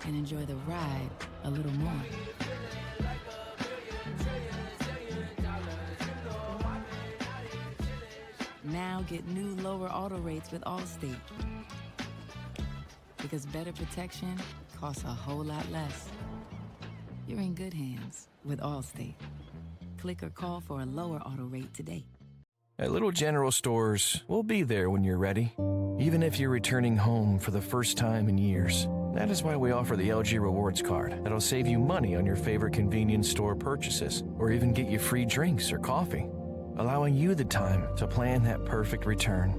O: and enjoy the ride a little more. Now get new lower auto rates with Allstate, because better protection costs a whole lot less. You're in good hands with Allstate. Click or call for a lower auto rate today.
L: At Little General Stores, we'll be there when you're ready, even if you're returning home for the first time in years. That is why we offer the LG Rewards Card that'll save you money on your favorite convenience store purchases, or even get you free drinks or coffee, allowing you the time to plan that perfect return.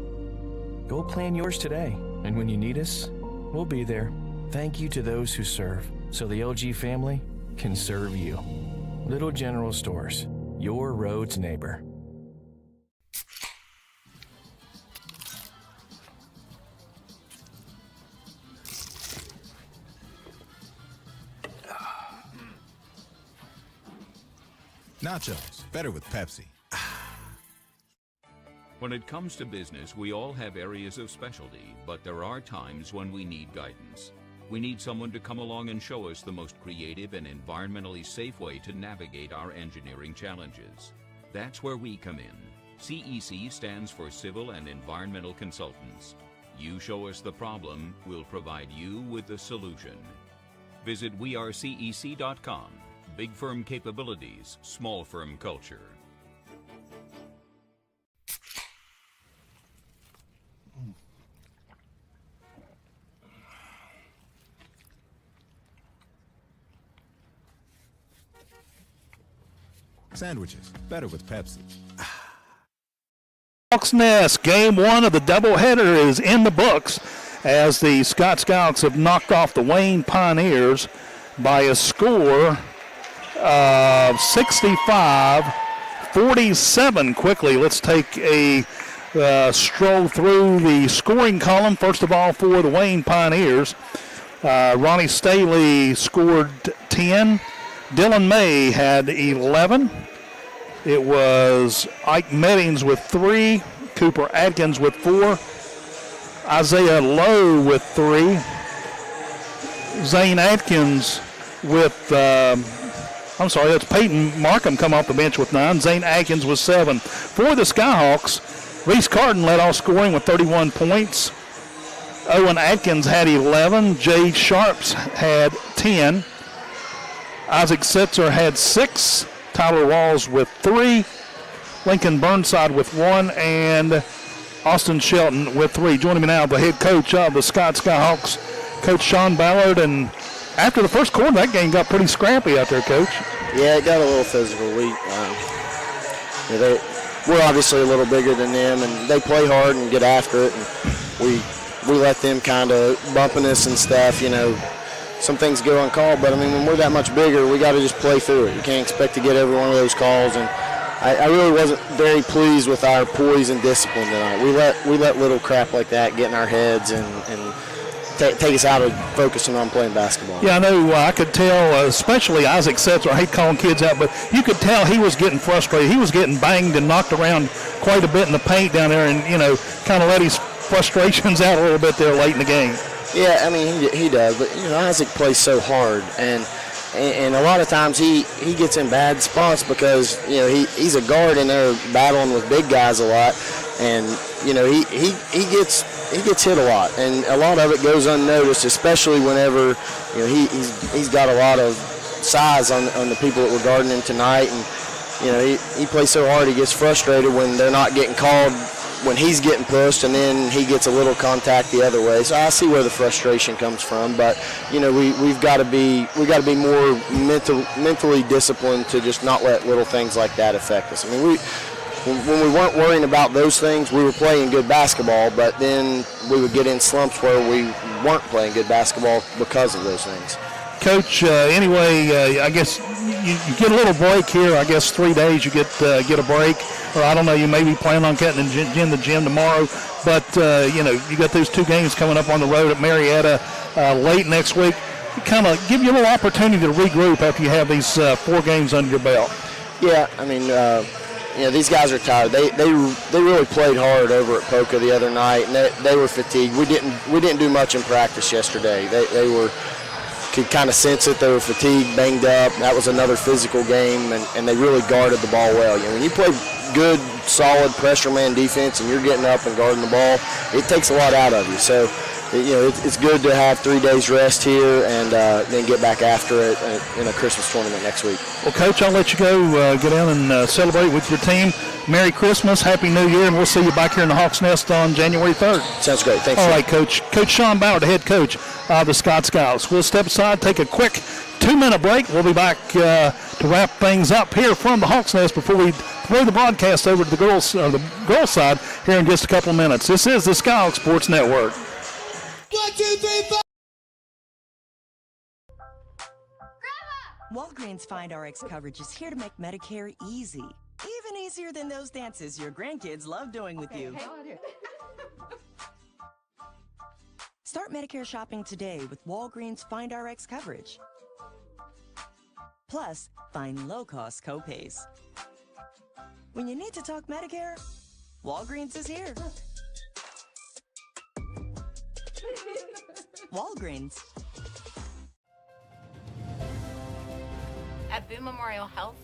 L: Go plan yours today, and when you need us, we'll be there. Thank you to those who serve, so the LG family can serve you. Little General Stores, your road's neighbor.
K: Nachos, better with Pepsi.
G: When it comes to business, we all have areas of specialty, but there are times when we need guidance. We need someone to come along and show us the most creative and environmentally safe way to navigate our engineering challenges. That's where we come in. CEC stands for Civil and Environmental Consultants. You show us the problem, we'll provide you with the solution. Visit wearecec.com. Big firm capabilities, small firm culture.
K: Sandwiches, better with Pepsi.
B: Hawks Nest, game 1 of the doubleheader is in the books as the Scott Skyhawks have knocked off the Wayne Pioneers by a score of 65-47. Quickly, let's take a stroll through the scoring column. First of all, for the Wayne Pioneers, Ronnie Staley scored 10. Dylan May had 11. It was Ike Meddings with 3. Cooper Adkins with 4. Isaiah Lowe with 3. Zane Atkins with, that's Peyton Markham come off the bench with 9. Zane Atkins with 7. For the Skyhawks, Reese Carden led all scoring with 31 points. Owen Atkins had 11. Jay Sharps had 10. Isaac Setzer had 6. Tyler Walls with 3. Lincoln Burnside with 1. And Austin Shelton with 3. Joining me now, the head coach of the Scott Skyhawks, Coach Sean Ballard. And after the first quarter, that game got pretty scrappy out there, Coach.
R: Yeah, it got a little physical. We're obviously a little bigger than them, and they play hard and get after it. And we let them kind of bumping us and stuff, Some things go uncalled, but when we're that much bigger, we got to just play through it. You can't expect to get every one of those calls, and I really wasn't very pleased with our poise and discipline tonight. We let little crap like that get in our heads and take us out of focusing on playing basketball.
B: Yeah, I know. I could tell, especially Isaac Setzer. I hate calling kids out, but you could tell he was getting frustrated. He was getting banged and knocked around quite a bit in the paint down there, and kind of let his frustrations out a little bit there late in the game.
R: Yeah, he does, but Isaac plays so hard, and a lot of times he gets in bad spots because he's a guard and they're battling with big guys a lot, And you know, he gets hit a lot, and a lot of it goes unnoticed, especially whenever, you know, he's got a lot of size on the people that were guarding him tonight. And you know, he plays so hard, he gets frustrated when they're not getting called when he's getting pushed, and then he gets a little contact the other way. So I see where the frustration comes from, but you know, we've got to be more mentally disciplined to just not let little things like that affect us. I mean, when we weren't worrying about those things, we were playing good basketball, but then we would get in slumps where we weren't playing good basketball because of those things.
B: Coach, anyway, I guess you get a little break here. I guess 3 days you get a break, or I don't know, you may be planning on getting in the gym tomorrow, but you know, you got those 2 games coming up on the road at Marietta late next week. Kind of give you a little opportunity to regroup after you have these 4 games under your belt.
R: Yeah, I mean, you know, these guys are tired. They really played hard over at Poca the other night, and they were fatigued. We didn't do much in practice yesterday. They could kind of sense it. They were fatigued, banged up. That was another physical game, and they really guarded the ball well. You know, when you play good, solid pressure man defense and you're getting up and guarding the ball, it takes a lot out of you. So, you know, it's good to have 3 days rest here and then get back after it in a Christmas tournament next week.
B: Well, Coach, I'll let you go get down and celebrate with your team. Merry Christmas, Happy New Year, and we'll see you back here in the Hawks Nest on January 3rd.
R: Sounds great. Thanks.
B: All right, Coach. Coach Sean Bauer, the head coach of the Scott Skyhawks. We'll step aside, take a quick 2-minute break. We'll be back to wrap things up here from the Hawks Nest before we throw the broadcast over to the girls side here in just a couple of minutes. This is the Skyhawks Sports Network.
W: 1, 2, 3, 4.
M: Walgreens Find RX coverage is here to make Medicare easy. Even easier than those dances your grandkids love doing with you. Start Medicare shopping today with Walgreens Find RX coverage. Plus, find low-cost copays. When you need to talk Medicare, Walgreens is here. Walgreens.
C: At BOONE Memorial Health,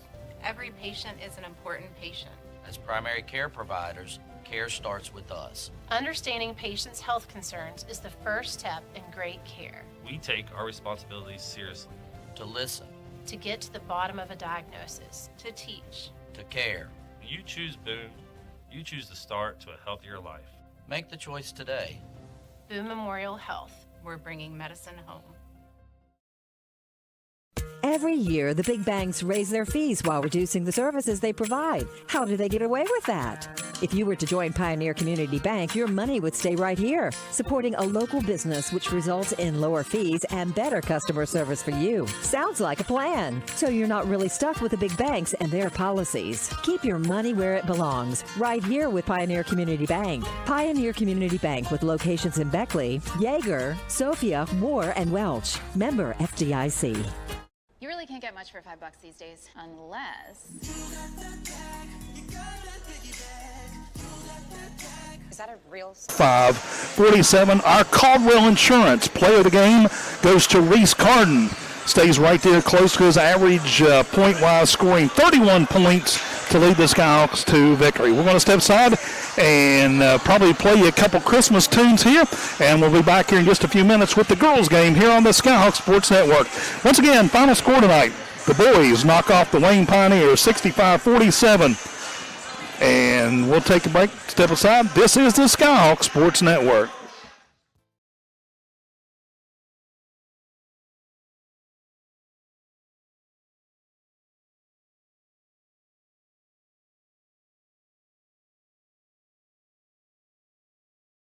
C: every patient is an important patient.
D: As primary care providers, care starts with us.
E: Understanding patients' health concerns is the first step in great care.
F: We take our responsibilities seriously.
D: To listen.
E: To get to the bottom of a diagnosis.
C: To teach.
D: To care.
F: When you choose BOONE, you choose the start to a healthier life.
D: Make the choice today.
E: BOONE Memorial Health.
C: We're bringing medicine home.
S: Every year, the big banks raise their fees while reducing the services they provide. How do they get away with that? If you were to join Pioneer Community Bank, your money would stay right here, supporting a local business, which results in lower fees and better customer service for you. Sounds like a plan. So you're not really stuck with the big banks and their policies. Keep your money where it belongs, right here with Pioneer Community Bank. Pioneer Community Bank with locations in Beckley, Yeager, Sophia, Moore, and Welch. Member FDIC.
T: You really can't get much for $5 these days, unless...
U: Is that a real song?
B: 5:47. Our Caldwell Insurance player of the game goes to Reese Carden. Stays right there close to his average point-wise, scoring 31 points to lead the Skyhawks to victory. We're going to step aside and probably play you a couple Christmas tunes here, and we'll be back here in just a few minutes with the girls' game here on the Skyhawks Sports Network. Once again, final score tonight. The boys knock off the Wayne Pioneers 65-47. And we'll take a break, step aside. This is the Skyhawks Sports Network.